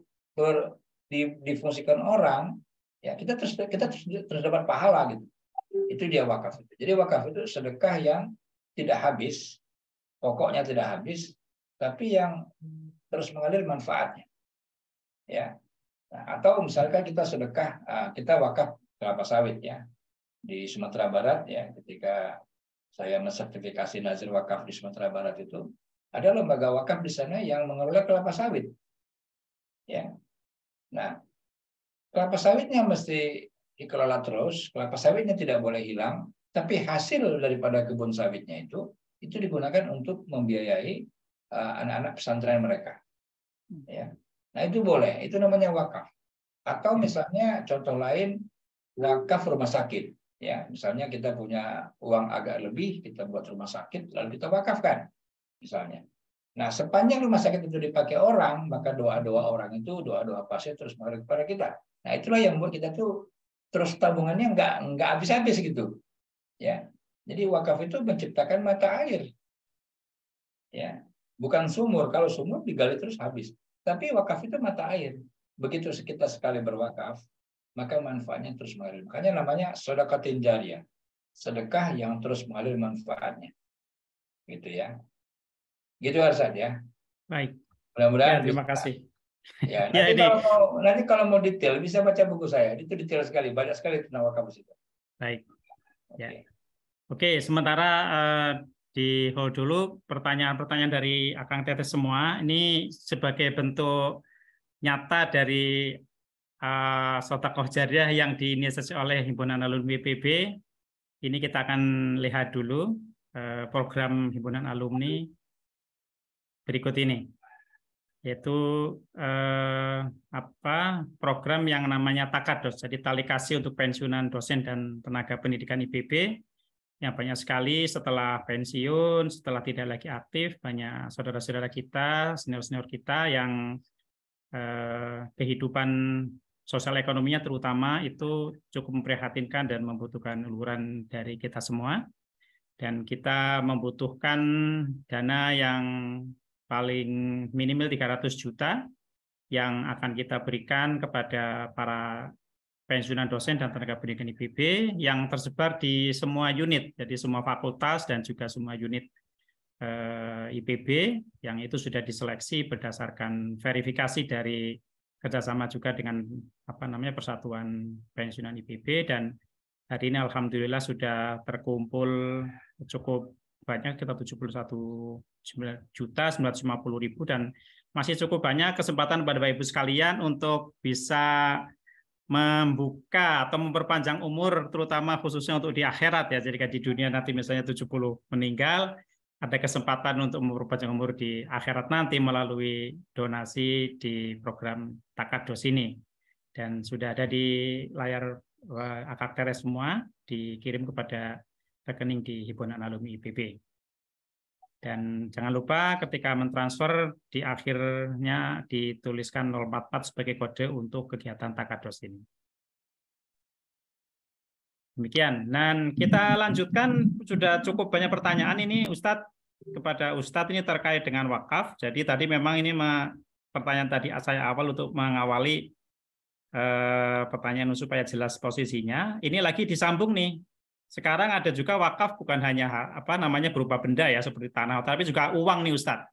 difungsikan orang, ya kita terus dapat pahala gitu. Itu dia wakaf itu. Jadi wakaf itu sedekah yang tidak habis, pokoknya tidak habis, tapi yang terus mengalir manfaatnya. Ya. Nah, atau misalkan kita sedekah, kita wakaf kelapa sawit ya di Sumatera Barat ya, ketika saya mensertifikasi nazir wakaf di Sumatera Barat itu ada lembaga wakaf di sana yang mengelola kelapa sawit. Ya. Nah, kelapa sawitnya mesti dikelola terus, kelapa sawitnya tidak boleh hilang, tapi hasil daripada kebun sawitnya itu digunakan untuk membiayai anak-anak pesantren mereka. Ya. Nah, itu boleh, itu namanya wakaf. Atau misalnya contoh lain wakaf rumah sakit. Ya, misalnya kita punya uang agak lebih, kita buat rumah sakit, lalu kita wakafkan, misalnya. Nah, sepanjang rumah sakit itu dipakai orang, maka doa-doa orang itu, doa-doa pasien terus mengalir kepada kita. Nah, itulah yang membuat kita tuh terus tabungannya nggak habis-habis gitu. Ya, jadi wakaf itu menciptakan mata air. Ya, bukan sumur. Kalau sumur digali terus habis. Tapi wakaf itu mata air. Begitu kita sekali berwakaf, maka manfaatnya terus mengalir. Makanya namanya sedekatin jariyah. Sedekah yang terus mengalir manfaatnya. Gitu ya. Gitu Arsyad ya. Baik. Mudah-mudahan ya, terima kasih. Ya, nanti kalau mau detail bisa baca buku saya. Itu detail sekali, banyak sekali tentang wakaf itu. Baik. Ya. Oke, sementara di hold dulu pertanyaan-pertanyaan dari Akang Teteh semua. Ini sebagai bentuk nyata dari sedekah jariyah yang diinisiasi oleh Himpunan Alumni IPB. Ini kita akan lihat dulu program Himpunan Alumni berikut ini, yaitu program yang namanya Takados, jadi tali kasih untuk pensiunan dosen dan tenaga pendidikan IPB. Yang banyak sekali setelah pensiun, setelah tidak lagi aktif, banyak saudara-saudara kita, senior-senior kita yang kehidupan sosial ekonominya terutama itu cukup memprihatinkan dan membutuhkan uluran dari kita semua. Dan kita membutuhkan dana yang paling minimal 300 juta yang akan kita berikan kepada para pensiunan dosen dan tenaga pendidikan IPB yang tersebar di semua unit, jadi semua fakultas dan juga semua unit IPB yang itu sudah diseleksi berdasarkan verifikasi dari kerjasama juga dengan Persatuan Pensiunan IPB, dan hari ini alhamdulillah sudah terkumpul cukup banyak, kita 71.950.000, dan masih cukup banyak kesempatan pada Bapak Ibu sekalian untuk bisa membuka atau memperpanjang umur, terutama khususnya untuk di akhirat ya. Jadi di dunia nanti misalnya 70 meninggal, ada kesempatan untuk memperpanjang umur di akhirat nanti melalui donasi di program Takados ini. Dan sudah ada di layar Akak Tere semua, dikirim kepada rekening di Himpunan Alumni IPB. Dan jangan lupa ketika mentransfer di akhirnya dituliskan 044 sebagai kode untuk kegiatan Takados ini. Demikian. Dan kita lanjutkan, sudah cukup banyak pertanyaan ini Ustadz, kepada Ustadz ini terkait dengan wakaf. Jadi tadi memang ini pertanyaan tadi saya awal untuk mengawali pertanyaan supaya jelas posisinya. Ini lagi disambung nih. Sekarang ada juga wakaf bukan hanya berupa benda ya seperti tanah, tapi juga uang nih Ustadz.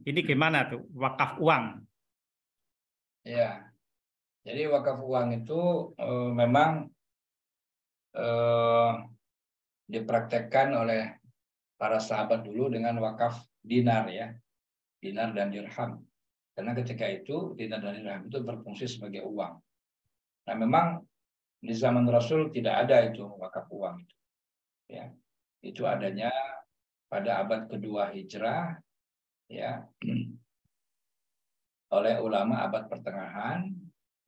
Ini gimana tuh wakaf uang? Ya, jadi wakaf uang itu memang dipraktekkan oleh para sahabat dulu dengan wakaf dinar ya, dinar dan dirham. Karena ketika itu dinar dan dirham itu berfungsi sebagai uang. Nah memang Di zaman Rasul tidak ada itu wakaf uang itu. Ya, itu adanya pada abad kedua Hijrah, ya, oleh ulama abad pertengahan,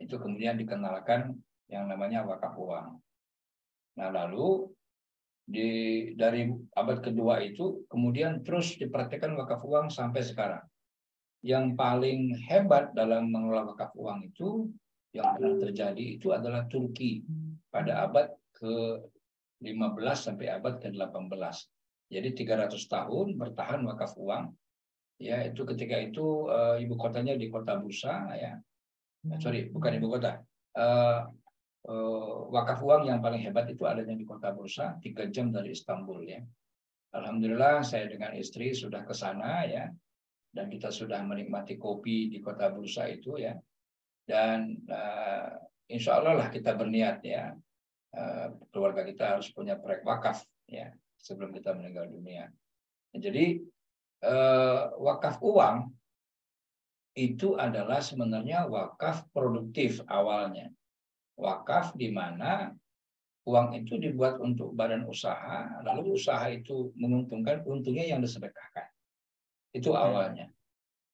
itu kemudian dikenalkan yang namanya wakaf uang. Nah, lalu dari abad kedua itu kemudian terus dipraktikkan wakaf uang sampai sekarang. Yang paling hebat dalam mengelola wakaf uang itu yang pernah terjadi itu adalah Turki pada abad ke-15 sampai abad ke-18. Jadi 300 tahun bertahan wakaf uang. Ya, itu ketika itu ibu kotanya di kota Bursa, ya. Sorry, bukan ibu kota. Wakaf uang yang paling hebat itu adanya di kota Bursa, 3 jam dari Istanbul, ya. Alhamdulillah saya dengan istri sudah ke sana, ya. Dan kita sudah menikmati kopi di kota Bursa itu, ya. Dan insya Allah lah kita berniat, ya, keluarga kita harus punya proyek wakaf, ya, sebelum kita meninggal dunia. Jadi wakaf uang itu adalah sebenarnya wakaf produktif awalnya. Wakaf di mana uang itu dibuat untuk badan usaha, lalu usaha itu menguntungkan, untungnya yang disedekahkan. Itu awalnya.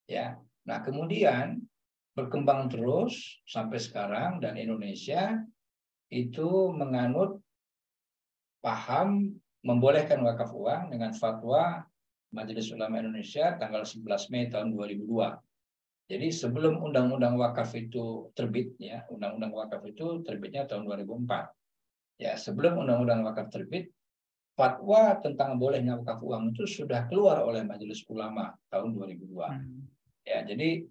Ya. Nah, kemudian berkembang terus sampai sekarang, dan Indonesia itu menganut paham membolehkan wakaf uang dengan fatwa Majelis Ulama Indonesia tanggal 11 Mei tahun 2002. Jadi sebelum Undang-Undang Wakaf itu terbit, ya, Undang-Undang Wakaf itu terbitnya tahun 2004. Ya, sebelum Undang-Undang Wakaf terbit, fatwa tentang bolehnya wakaf uang itu sudah keluar oleh Majelis Ulama tahun 2002. Ya, jadi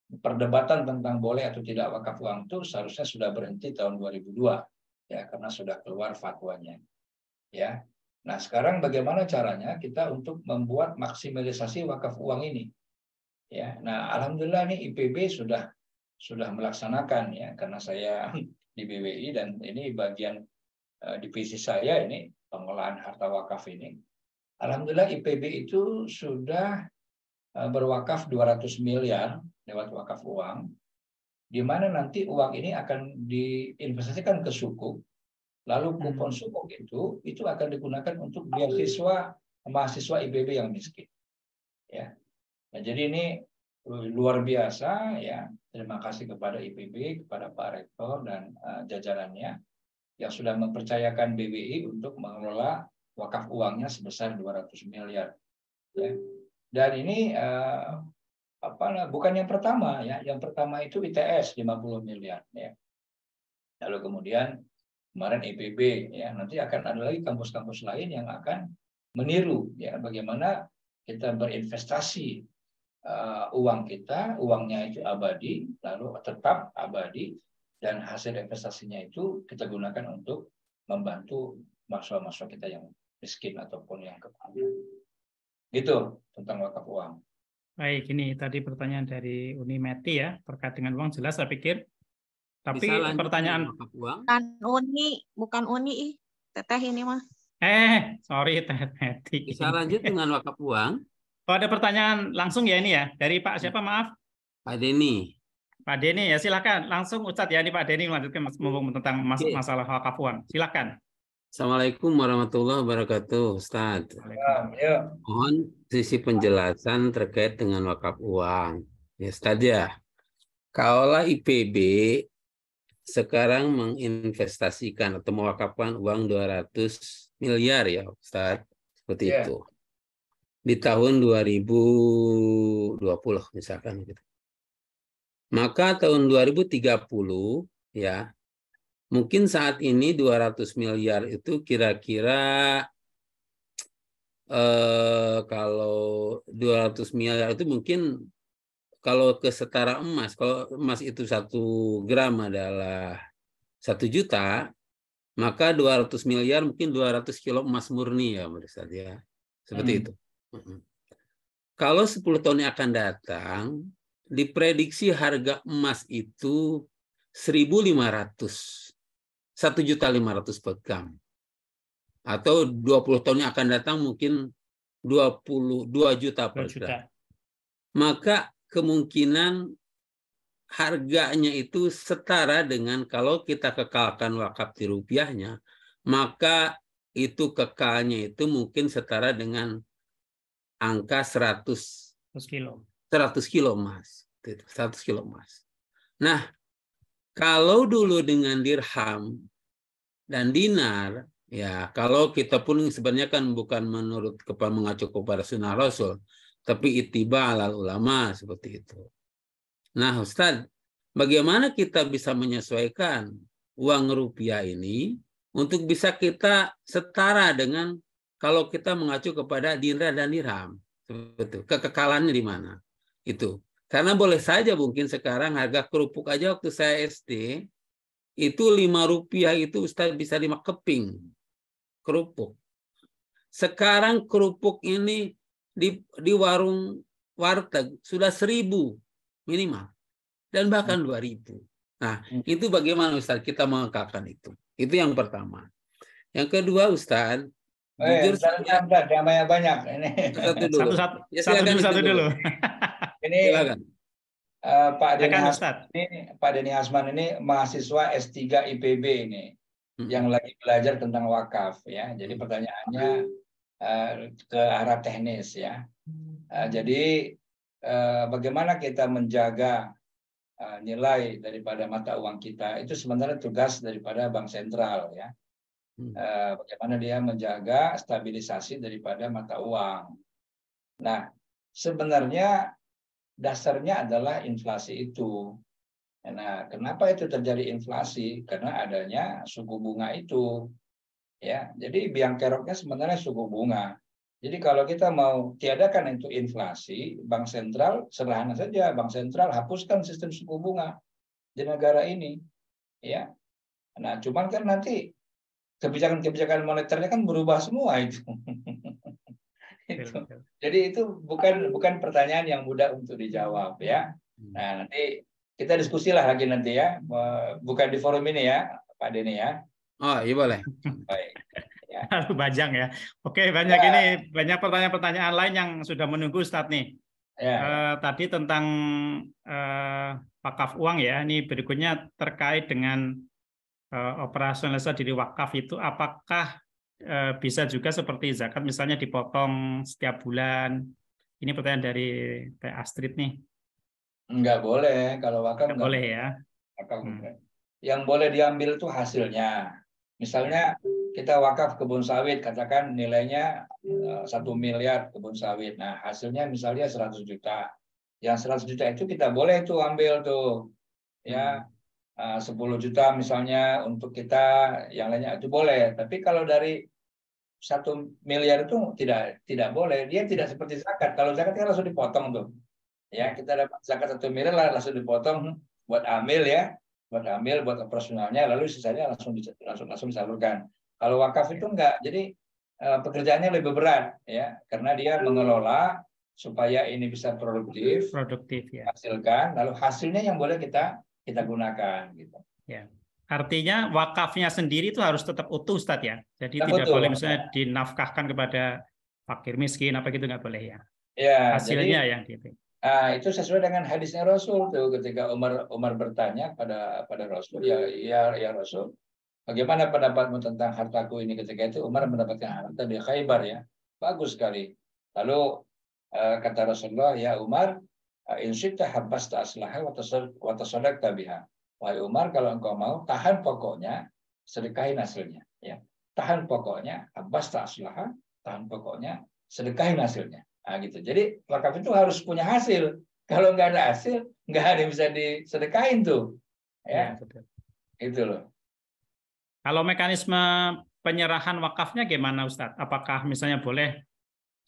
perdebatan tentang boleh atau tidak wakaf uang itu seharusnya sudah berhenti tahun 2002, ya, karena sudah keluar fatwanya. Ya. Nah, sekarang bagaimana caranya kita untuk membuat maksimalisasi wakaf uang ini? Ya. Nah, alhamdulillah ini IPB sudah melaksanakan, ya, karena saya di BWI dan ini bagian divisi saya ini pengelolaan harta wakaf ini. Alhamdulillah IPB itu sudah berwakaf 200 miliar lewat wakaf uang, di mana nanti uang ini akan diinvestasikan ke sukuk, lalu kupon sukuk itu akan digunakan untuk beasiswa mahasiswa IPB yang miskin. Ya. Nah, jadi ini luar biasa, ya. Terima kasih kepada IPB, kepada Pak Rektor dan jajarannya yang sudah mempercayakan BWI untuk mengelola wakaf uangnya sebesar 200 miliar. Ya. Dan ini bukan yang pertama, ya. Yang pertama itu ITS 50 miliar, ya. Lalu kemudian kemarin IPB, ya. Nanti akan ada lagi kampus-kampus lain yang akan meniru, ya, bagaimana kita berinvestasi uang kita, uangnya itu abadi, lalu tetap abadi, dan hasil investasinya itu kita gunakan untuk membantu mahasiswa-mahasiswa kita yang miskin ataupun yang kekurangan. Gitu tentang wakaf uang. Baik, ini tadi pertanyaan dari Uni Meti, ya, terkait dengan uang jelas saya pikir. Tapi pertanyaan wakaf uang? Bukan Uni, Teteh ini mah. Sorry Teh Meti. Bisa lanjut dengan wakaf uang? Oh, ada pertanyaan langsung ya ini, ya, dari Pak siapa, maaf? Pak Denny. Pak Denny, ya, silakan langsung Ustadz, ya, ini Pak Denny melanjutkan tentang masalah wakaf uang. Silakan. Assalamualaikum warahmatullahi wabarakatuh, Ustadz. Mohon sisi penjelasan terkait dengan wakaf uang. Ya, Ustadz, ya. Kaulah IPB sekarang menginvestasikan atau mewakafkan uang 200 miliar, ya, Ustadz. Seperti itu. Di tahun 2020 misalkan gitu. Maka tahun 2030, ya, mungkin saat ini 200 miliar itu kira-kira kalau 200 miliar itu mungkin kalau ke setara emas, kalau emas itu 1 gram adalah 1 juta, maka 200 miliar mungkin 200 kilo emas murni, ya, Ustaz, ya. Seperti itu. Kalau 10 tahun yang akan datang, diprediksi harga emas itu 1.500. 1.500.000 per gram. Atau 20 tahun yang akan datang mungkin 22 juta per gram. Maka kemungkinan harganya itu setara dengan kalau kita kekalkan wakaf di rupiahnya, maka itu kekalnya itu mungkin setara dengan angka 100 kilo. 100 kilo emas. 100 kilo emas. Nah, kalau dulu dengan dirham dan dinar, ya kalau kita pun sebenarnya kan bukan menurut mengacu kepada sunnah Rasul, tapi ittiba alal ulama seperti itu. Nah, Ustadz, bagaimana kita bisa menyesuaikan uang rupiah ini untuk bisa kita setara dengan kalau kita mengacu kepada dinar dan dirham? Betul. Kekekalannya di mana? Itu. Karena boleh saja mungkin sekarang harga kerupuk aja waktu saya SD itu 5 rupiah itu Ustadz bisa 5 keping kerupuk. Sekarang kerupuk ini di warung warteg sudah 1.000 minimal dan bahkan 2.000. Nah, itu bagaimana Ustadz kita mengekalkan itu? Itu yang pertama. Yang kedua Ustadz, jujur saja banyak ini. Satu dulu. Satu dulu. Ini silakan. Pak Denny Hasman ini mahasiswa S3 IPB ini yang lagi belajar tentang wakaf ya. Jadi pertanyaannya ke arah teknis ya. Jadi bagaimana kita menjaga nilai daripada mata uang kita itu sebenarnya tugas daripada Bank Sentral ya. Bagaimana dia menjaga stabilisasi daripada mata uang. Nah, sebenarnya dasarnya adalah inflasi itu. Nah, kenapa itu terjadi inflasi? Karena adanya suku bunga itu. Ya, jadi biang keroknya sebenarnya suku bunga. Jadi kalau kita mau tiadakan itu inflasi, Bank Sentral sederhana saja, Bank Sentral hapuskan sistem suku bunga di negara ini. Ya. Nah, cuman kan nanti kebijakan-kebijakan moneternya kan berubah semua itu. Jadi itu bukan pertanyaan yang mudah untuk dijawab ya. Nah, nanti kita diskusilah lagi nanti ya, bukan di forum ini ya, Pak Denny ya. Oh, iya boleh. Baik. Ya. Bajang ya. Oke, banyak ini banyak pertanyaan-pertanyaan lain yang sudah menunggu Ustadz nih. Ya. Tadi tentang wakaf uang ya. Ini berikutnya terkait dengan operasionalisasi diri wakaf itu, apakah bisa juga seperti zakat misalnya dipotong setiap bulan? Ini pertanyaan dari Teh Astrid nih. Enggak boleh kalau wakaf enggak boleh ya. Yang boleh diambil itu hasilnya. Misalnya kita wakaf kebun sawit, katakan nilainya 1 miliar kebun sawit. Nah, hasilnya misalnya 100 juta. Yang 100 juta itu kita boleh tuh ambil tuh. Ya, 10 juta misalnya untuk kita, yang lainnya itu boleh. Tapi kalau dari 1 miliar itu tidak boleh. Dia tidak seperti zakat. Kalau zakat kan langsung dipotong tuh. Ya, kita dapat zakat 1 miliar lah langsung dipotong buat amil ya. Buat operasionalnya, lalu sisanya langsung disalurkan. Kalau wakaf itu enggak, jadi pekerjaannya lebih berat ya, karena dia mengelola supaya ini bisa produktif ya. Hasilkan, lalu hasilnya yang boleh kita gunakan gitu. Ya. Artinya wakafnya sendiri itu harus tetap utuh Ustadz ya. Jadi ya, tidak betul, boleh misalnya dinafkahkan kepada fakir miskin apa gitu, nggak boleh ya. Ya, hasilnya jadi, yang gitu. Itu sesuai dengan hadisnya Rasul tuh, ketika Umar bertanya pada Rasul, ya Rasul, bagaimana pendapatmu tentang hartaku ini? Ketika itu Umar mendapatkan harta di Khaybar ya, bagus sekali. Lalu kata Rasulullah, ya Umar, insyita habasta aslaha wa tasaddaqta biha. Wahai Umar, kalau engkau mau tahan pokoknya, sedekahin hasilnya. Ya, tahan pokoknya, habasta aslaha, tahan pokoknya, sedekahin hasilnya. Nah, gitu. Jadi wakaf itu harus punya hasil. Kalau nggak ada hasil, nggak ada yang bisa disedekahin tuh. Ya, itu loh. Kalau mekanisme penyerahan wakafnya gimana Ustadz? Apakah misalnya boleh,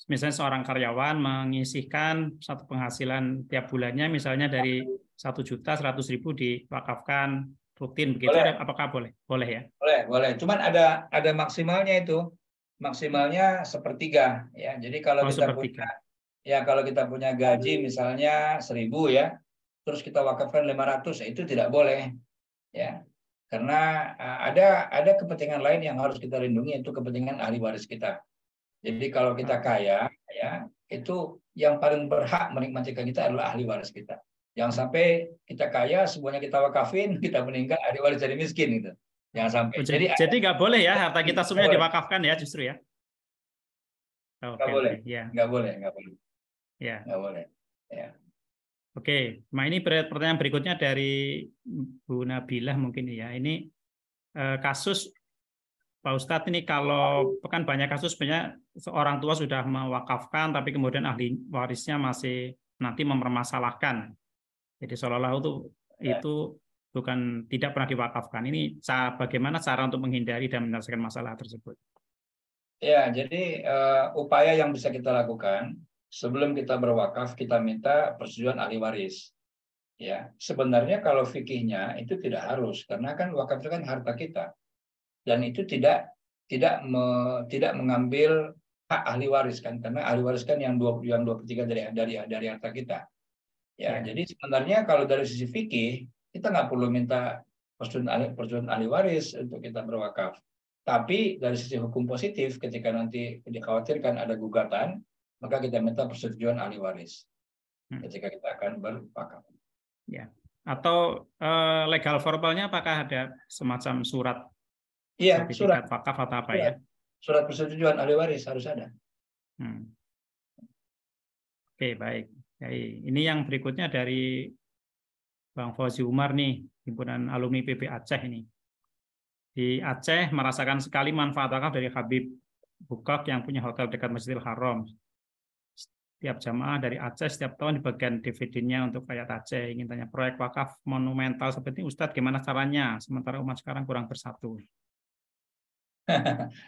misalnya seorang karyawan menyisihkan satu penghasilan tiap bulannya, misalnya dari 1 juta 100.000 diwakafkan rutin begitu? Boleh. Apakah boleh? Boleh ya? Boleh. Cuman ada maksimalnya itu. Maksimalnya 1/3 ya. Jadi kalau kita punya gaji misalnya 1.000 ya, terus kita wakafkan 500, itu tidak boleh ya. Karena ada kepentingan lain yang harus kita lindungi, itu kepentingan ahli waris kita. Jadi kalau kita kaya ya, itu yang paling berhak menikmati kita adalah ahli waris kita. Jangan sampai kita kaya, semuanya kita wakafin, kita meninggal, ahli waris jadi miskin gitu. Jangan sampai. Jadi nggak boleh ya harta kita semuanya diwakafkan ya justru ya? Nggak boleh, ya. nggak boleh. Ya. Nggak boleh. Ya. Oke, nah ini pertanyaan berikutnya dari Bu Nabilah mungkin ya. Ini kasus Pak Ustadz, ini kalau kan banyak kasus sebenarnya seorang tua sudah mewakafkan tapi kemudian ahli warisnya masih nanti mempermasalahkan. Jadi seolah-olah itu bukan tidak pernah diwakafkan. Ini bagaimana cara untuk menghindari dan menyelesaikan masalah tersebut? Ya, jadi upaya yang bisa kita lakukan sebelum kita berwakaf, kita minta persetujuan ahli waris. Ya, sebenarnya kalau fikihnya itu tidak harus, karena kan wakaf itu kan harta kita, dan itu tidak mengambil hak ahli waris kan, karena ahli waris kan yang 23 dari harta kita. Ya, jadi sebenarnya kalau dari sisi fikih kita nggak perlu minta persetujuan ahli waris untuk kita berwakaf. Tapi dari sisi hukum positif, ketika nanti dikhawatirkan ada gugatan, maka kita minta persetujuan ahli waris ketika kita akan berwakaf. Ya. Atau legal formalnya apakah ada semacam surat sertifikat wakaf atau apa ya? Surat persetujuan ahli waris harus ada. Oke, baik. Ini yang berikutnya dari Bang Fauzi Umar nih, himpunan alumni PP Aceh ini. Di Aceh merasakan sekali manfaat wakaf dari Habib Bukak yang punya hotel dekat Masjidil Haram. Setiap jamaah dari Aceh setiap tahun dibagikan dividennya untuk rakyat Aceh. Ingin tanya, proyek wakaf monumental seperti ini, Ustadz gimana caranya? Sementara umat sekarang kurang bersatu.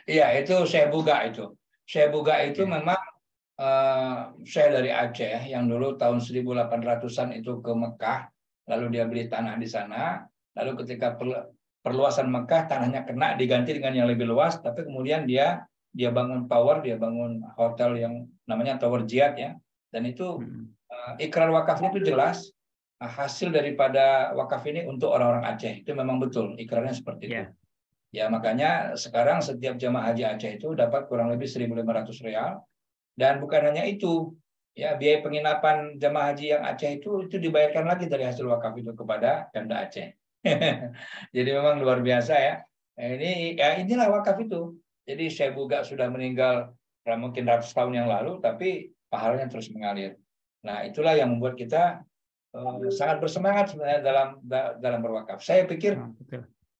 Iya, itu Syekh Buga itu. Syekh Buga itu memang Syekh dari Aceh yang dulu tahun 1800-an itu ke Mekah, lalu dia beli tanah di sana, lalu ketika perluasan Mekah tanahnya kena diganti dengan yang lebih luas, tapi kemudian dia bangun tower, dia bangun hotel yang namanya Tower Jihad ya, dan itu ikrar wakafnya itu jelas hasil daripada wakaf ini untuk orang-orang Aceh, itu memang betul ikrarnya seperti itu. Ya, makanya sekarang setiap jamaah haji Aceh itu dapat kurang lebih 1.500 real. Dan bukan hanya itu, ya biaya penginapan jamaah haji yang Aceh itu dibayarkan lagi dari hasil wakaf itu kepada Pemda Aceh. Jadi memang luar biasa ya. Inilah wakaf itu. Jadi Syekh Buga sudah meninggal mungkin ratus tahun yang lalu, tapi pahalanya terus mengalir. Nah, itulah yang membuat kita sangat bersemangat sebenarnya dalam berwakaf. Saya pikir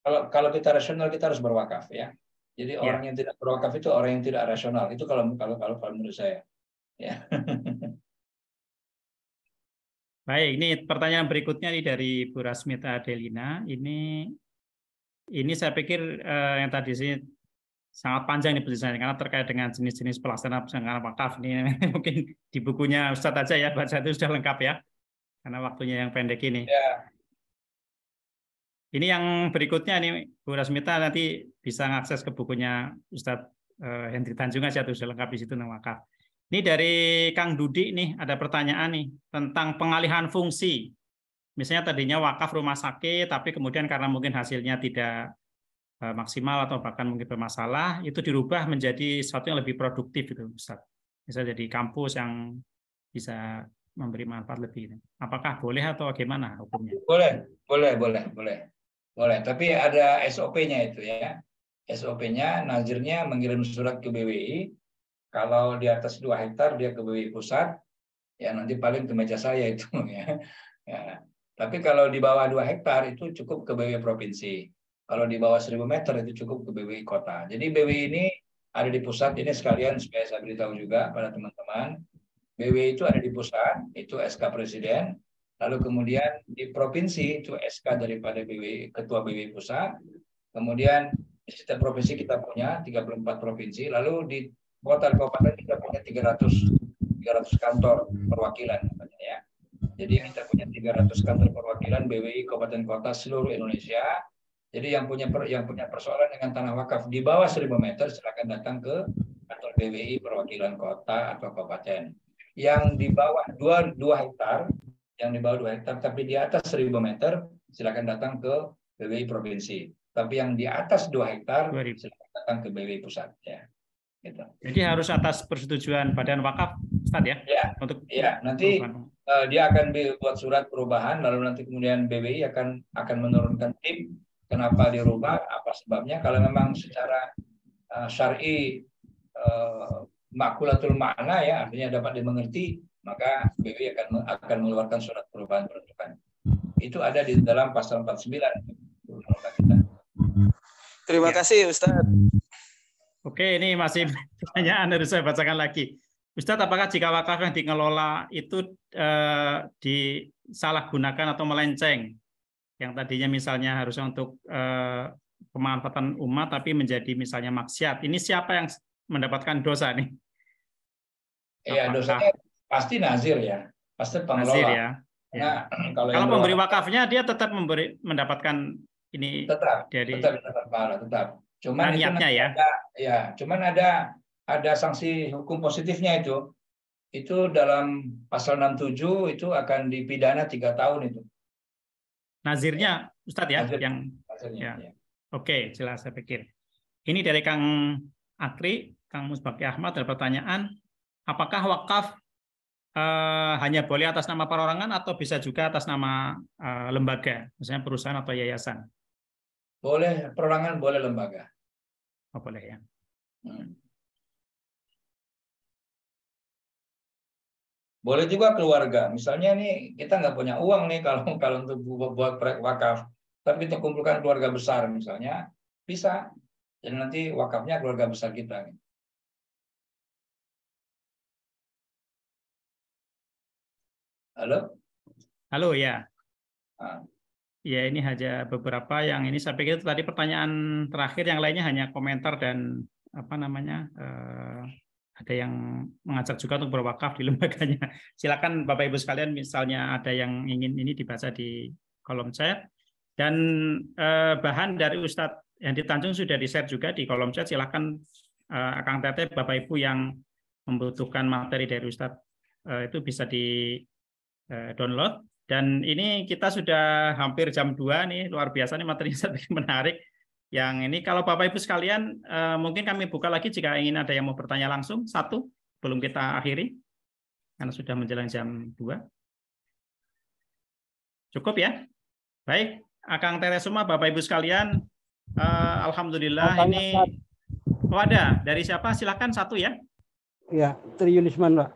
kalau kita rasional kita harus berwakaf ya. Jadi orang yang tidak berwakaf itu orang yang tidak rasional. Itu kalau menurut saya. Ya. Baik, ini pertanyaan berikutnya nih dari Bu Rasmita Adelina. Ini saya pikir yang tadi sih sangat panjang nih penjelasannya karena terkait dengan jenis-jenis pelaksanaan wakaf ini mungkin di bukunya Ustadz aja ya, baca itu sudah lengkap ya. Karena waktunya yang pendek ini. Ya. Ini yang berikutnya nih Bu Rasmita nanti bisa mengakses ke bukunya Ustadz Hendri Tanjung aja tuh sudah lengkap di situ tentang wakaf. Ini dari Kang Dudi nih ada pertanyaan nih tentang pengalihan fungsi. Misalnya tadinya wakaf rumah sakit tapi kemudian karena mungkin hasilnya tidak maksimal atau bahkan mungkin bermasalah, itu dirubah menjadi sesuatu yang lebih produktif itu Ustadz. Bisa jadi kampus yang bisa memberi manfaat lebih. Apakah boleh atau bagaimana hukumnya? Boleh, tapi ada SOP-nya itu ya. SOP-nya, nazirnya mengirim surat ke BWI. Kalau di atas 2 hektar dia ke BWI pusat, ya nanti paling ke meja saya itu ya. Tapi kalau di bawah 2 hektar itu cukup ke BWI provinsi. Kalau di bawah 1.000 meter itu cukup ke BWI kota. Jadi BWI ini ada di pusat. Ini sekalian supaya saya beritahu juga pada teman-teman. BWI itu ada di pusat, itu SK Presiden. Lalu kemudian di provinsi itu SK daripada BWI, Ketua BWI Pusat. Kemudian di setiap provinsi kita punya 34 provinsi. Lalu di kota kabupaten kita punya 300 kantor perwakilan ya. Jadi kita punya 300 kantor perwakilan BWI kabupaten kota seluruh Indonesia. Jadi yang punya persoalan dengan tanah wakaf di bawah 1.000 meter silakan datang ke kantor BWI perwakilan kota atau kabupaten. Yang di bawah 2 hektar tapi di atas 1.000 meter silakan datang ke BWI provinsi. Tapi yang di atas 2 hektar silakan datang ke BWI pusat ya. Gitu. Jadi harus atas persetujuan Badan Wakaf, Ustaz ya? Nanti dia akan dibuat surat perubahan, lalu nanti kemudian BBI akan menurunkan tim. Kenapa dirubah? Apa sebabnya? Kalau memang secara syar'i makulatul makna ya, artinya dapat dimengerti, maka BBI akan mengeluarkan surat perubahan peruntukan. Itu ada di dalam pasal 49. Terima kasih Ustaz. Oke, ini masih pertanyaan harus saya bacakan lagi. Ustadz, apakah jika wakaf yang dikelola itu disalahgunakan atau melenceng? Yang tadinya misalnya harusnya untuk pemanfaatan umat, tapi menjadi misalnya maksiat. Ini siapa yang mendapatkan dosa nih? Iya, dosanya pasti nazir ya, pasti pengelola. Nazir ya. Nah, kalau pemberi wakafnya dia tetap mendapatkan ini tetap pahala, tetap. Cuman niatnya ya. Cuman ada sanksi hukum positifnya itu. Itu dalam pasal 67 itu akan dipidana 3 tahun itu. Nazirnya, Ustadz ya, nazirnya, ya. Oke, jelas saya pikir. Ini dari Kang Akri, Kang Musbaki Ahmad ada pertanyaan, apakah wakaf hanya boleh atas nama perorangan atau bisa juga atas nama lembaga, misalnya perusahaan atau yayasan? Boleh perorangan, boleh lembaga. Oh, boleh ya. Boleh juga keluarga. Misalnya nih kita nggak punya uang nih kalau untuk buat proyek wakaf, tapi kita kumpulkan keluarga besar misalnya, bisa. Jadi nanti wakafnya keluarga besar kita. Halo? Halo ya. Ya, ini hanya beberapa yang ini saya pikir tadi pertanyaan terakhir, yang lainnya hanya komentar dan apa namanya, ada yang mengajak juga untuk berwakaf di lembaganya. Silakan Bapak Ibu sekalian, misalnya ada yang ingin ini dibaca di kolom chat. Dan bahan dari Ustadz Hendy Tanjung sudah di-share juga di kolom chat. Silakan Kang Tete, Bapak Ibu yang membutuhkan materi dari Ustadz itu bisa di-download. Dan ini kita sudah hampir jam 2 nih, luar biasa nih materinya, sangat menarik. Yang ini kalau Bapak Ibu sekalian, mungkin kami buka lagi jika ingin ada yang mau bertanya langsung, satu, belum kita akhiri, karena sudah menjelang jam 2. Cukup ya? Baik, Akang Teresuma, Bapak Ibu sekalian, alhamdulillah ini, ada, dari siapa? Silakan satu ya. Ya, Triyunisman, Pak.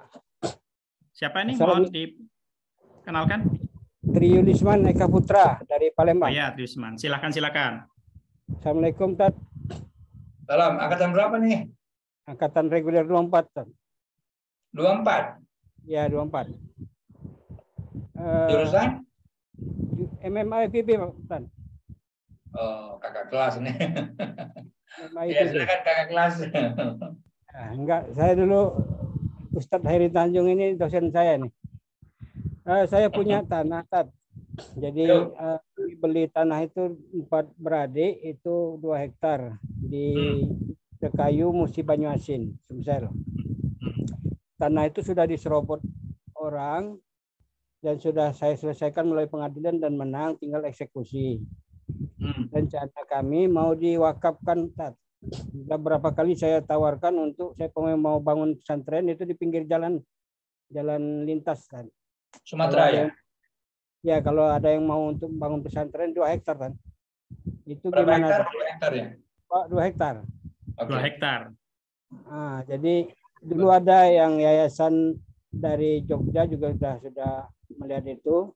Siapa ini? Mohon dikenalkan. Triyunisman Eka Putra dari Palembang. Oh ya, Triyunisman. Silakan. Assalamualaikum, Tat. Salam. Angkatan berapa nih? Angkatan reguler 24, Tat. 24? Ya, 24. Jurusan? MMA IPB, Pak. Tat. Oh, kakak kelas nih. Ya, silakan kakak kelas. Enggak, saya dulu Ustadz Heri Tanjung ini dosen saya nih. Saya punya tanah, Tat. Jadi beli tanah itu 4 beradik, itu 2 hektar di Sekayu, Musi, Banyuasin, Sumsel. Tanah itu sudah diserobot orang dan sudah saya selesaikan melalui pengadilan dan menang, tinggal eksekusi. Rencana kami mau diwakafkan, Tat. Sudah berapa kali saya tawarkan untuk saya mau bangun pesantren itu di pinggir jalan lintas, kan. Sumatera ya? Ya, kalau ada yang mau untuk bangun pesantren 2 hektar, kan. Itu berapa gimana? hektar? 2 hektar ya? Pak, 2 hektar. 2 hektar. Jadi dulu ada yang yayasan dari Jogja juga sudah melihat itu.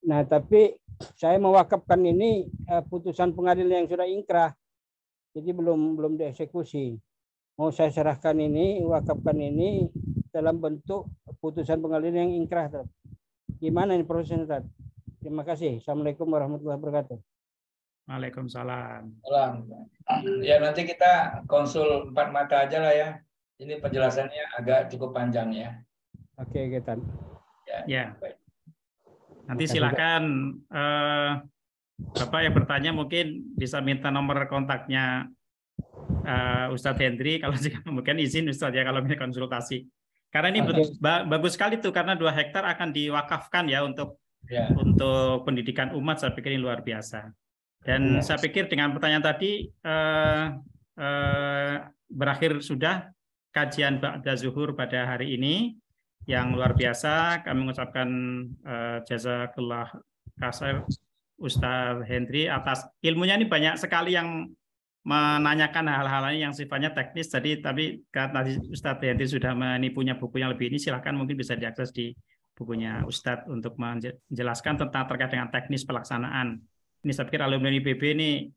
Nah, tapi saya mewakafkan ini putusan pengadilan yang sudah ingkrah. Jadi belum dieksekusi. Mau saya serahkan ini, wakafkan ini dalam bentuk putusan pengadilan yang ingkrah. Gimana ini prosesnya, Ustaz? Terima kasih. Assalamualaikum warahmatullahi wabarakatuh. Waalaikumsalam. Ya, nanti kita konsul 4 mata aja lah ya. Ini penjelasannya agak cukup panjang ya. Oke, Getan. Ya. Nanti silakan Bapak yang bertanya mungkin bisa minta nomor kontaknya Ustadz Hendry, kalau mungkin izin Ustadz ya kalau ini konsultasi. Karena ini bagus sekali tuh, karena 2 hektar akan diwakafkan ya untuk pendidikan umat. Saya pikir ini luar biasa. Dan saya pikir dengan pertanyaan tadi berakhir sudah kajian Ba'da Zuhur pada hari ini. yang luar biasa. Kami mengucapkan jazakallah khair Ustadz Hendri atas ilmunya. Ini banyak sekali yang menanyakan hal-hal yang sifatnya teknis tapi karena Ustadz Hendri sudah menipunya buku yang lebih ini, silahkan mungkin bisa diakses di bukunya Ustadz untuk menjelaskan tentang terkait dengan teknis pelaksanaan. Ini saya pikir alumni IPB ini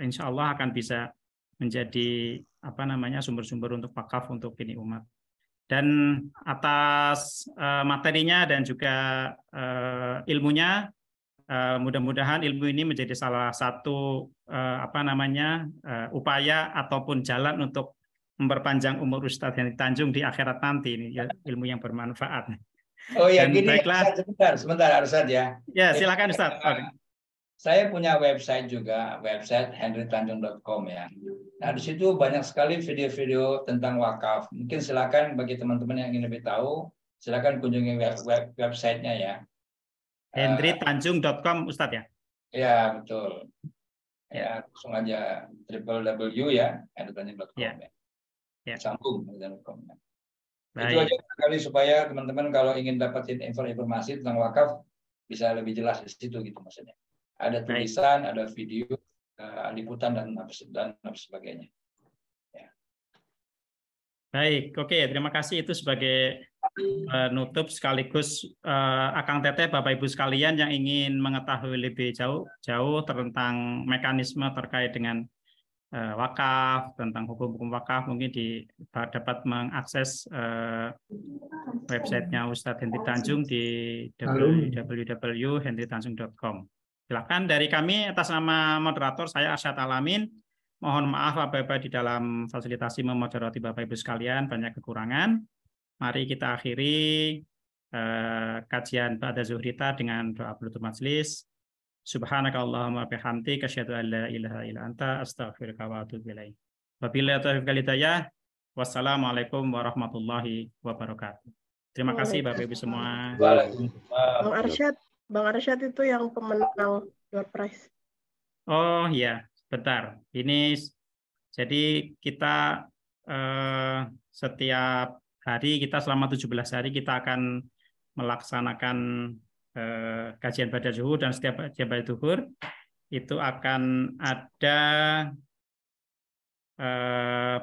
insya Allah akan bisa menjadi sumber-sumber untuk wakaf untuk ini umat. Dan atas materinya dan juga ilmunya, mudah-mudahan ilmu ini menjadi salah satu upaya ataupun jalan untuk memperpanjang umur Ustadz Hendri Tanjung di akhirat nanti. Ini ilmu yang bermanfaat. Oh ya, dan gini, baiklah. sebentar Arsyad ya. Ya, silakan Ustadz. Saya punya website juga, website henrytanjung.com ya. Nah, di situ banyak sekali video-video tentang wakaf. Mungkin silakan bagi teman-teman yang ingin lebih tahu, silakan kunjungi websitenya ya. henrytanjung.com Ustadz ya? Ya, betul. Ya, langsung aja www ya, henrytanjung.com ya. Sambung henrytanjung.com ya. Itu aja sekali supaya teman-teman kalau ingin dapatin informasi tentang wakaf bisa lebih jelas di situ gitu maksudnya. Ada tulisan, ada video, liputan dan sebagainya. Ya. Baik, oke, terima kasih itu sebagai penutup sekaligus Akang Teteh, Bapak Ibu sekalian yang ingin mengetahui lebih jauh tentang mekanisme terkait dengan wakaf, tentang hukum-hukum wakaf, mungkin dapat mengakses websitenya Ustadz Hendri Tanjung di www.henrytanjung.com. Silakan dari kami atas nama moderator saya Arsyad Alamin. Mohon maaf apabila di dalam fasilitasi memoderati Bapak Ibu sekalian banyak kekurangan. Mari kita akhiri kajian Ba'da Zuhrita dengan doa penutup majelis. Subhanakallahumma bihamdika asyhadu an la ilaha illa anta astaghfiruka wa atubu ilaik. Wabillahi taufiq wal hidayah. Wassalamualaikum warahmatullahi wabarakatuh. Terima kasih Bapak Ibu semua. Bang Arsyad itu yang pemenang door prize. Oh iya, bentar. Ini jadi kita setiap hari kita selama 17 hari kita akan melaksanakan kajian Ba'da Zuhur, dan setiap kajian Ba'da Zuhur itu akan ada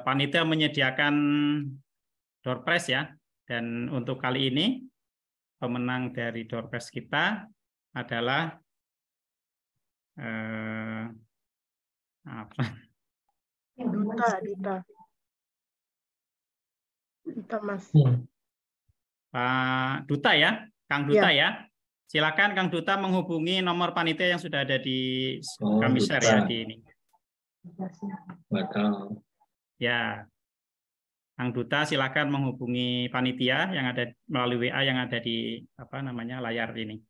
panitia menyediakan door prize ya. Dan untuk kali ini pemenang dari door prize kita adalah Duta Mas. Pak Duta ya, Kang Duta ya. Silakan Kang Duta menghubungi nomor panitia yang sudah ada di kami share ya di ini. Betul. Ya, Kang Duta silakan menghubungi panitia yang ada melalui WA yang ada di layar ini.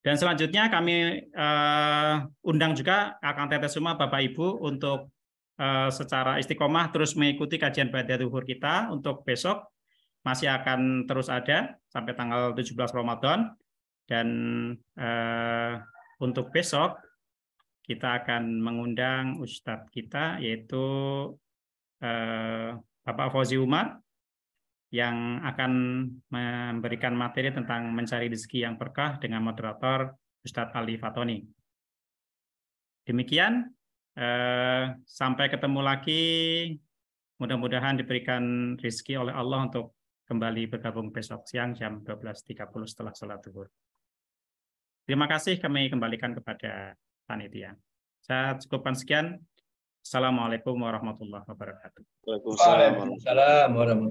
Dan selanjutnya kami undang juga Akang Teteh semua Bapak Ibu untuk secara istiqomah terus mengikuti kajian Ba'da Zuhur kita. Untuk besok masih akan terus ada sampai tanggal 17 Ramadan. Dan untuk besok kita akan mengundang Ustadz kita yaitu Bapak Fauzi Umar yang akan memberikan materi tentang mencari rezeki yang berkah dengan moderator Ustadz Ali Fatoni. Demikian, sampai ketemu lagi. Mudah-mudahan diberikan rezeki oleh Allah untuk kembali bergabung besok siang jam 12.30 setelah sholat zuhur. Terima kasih, kami kembalikan kepada panitia. Saya cukupkan sekian. Assalamualaikum warahmatullahi wabarakatuh. Waalaikumsalam warahmatullahi wabarakatuh.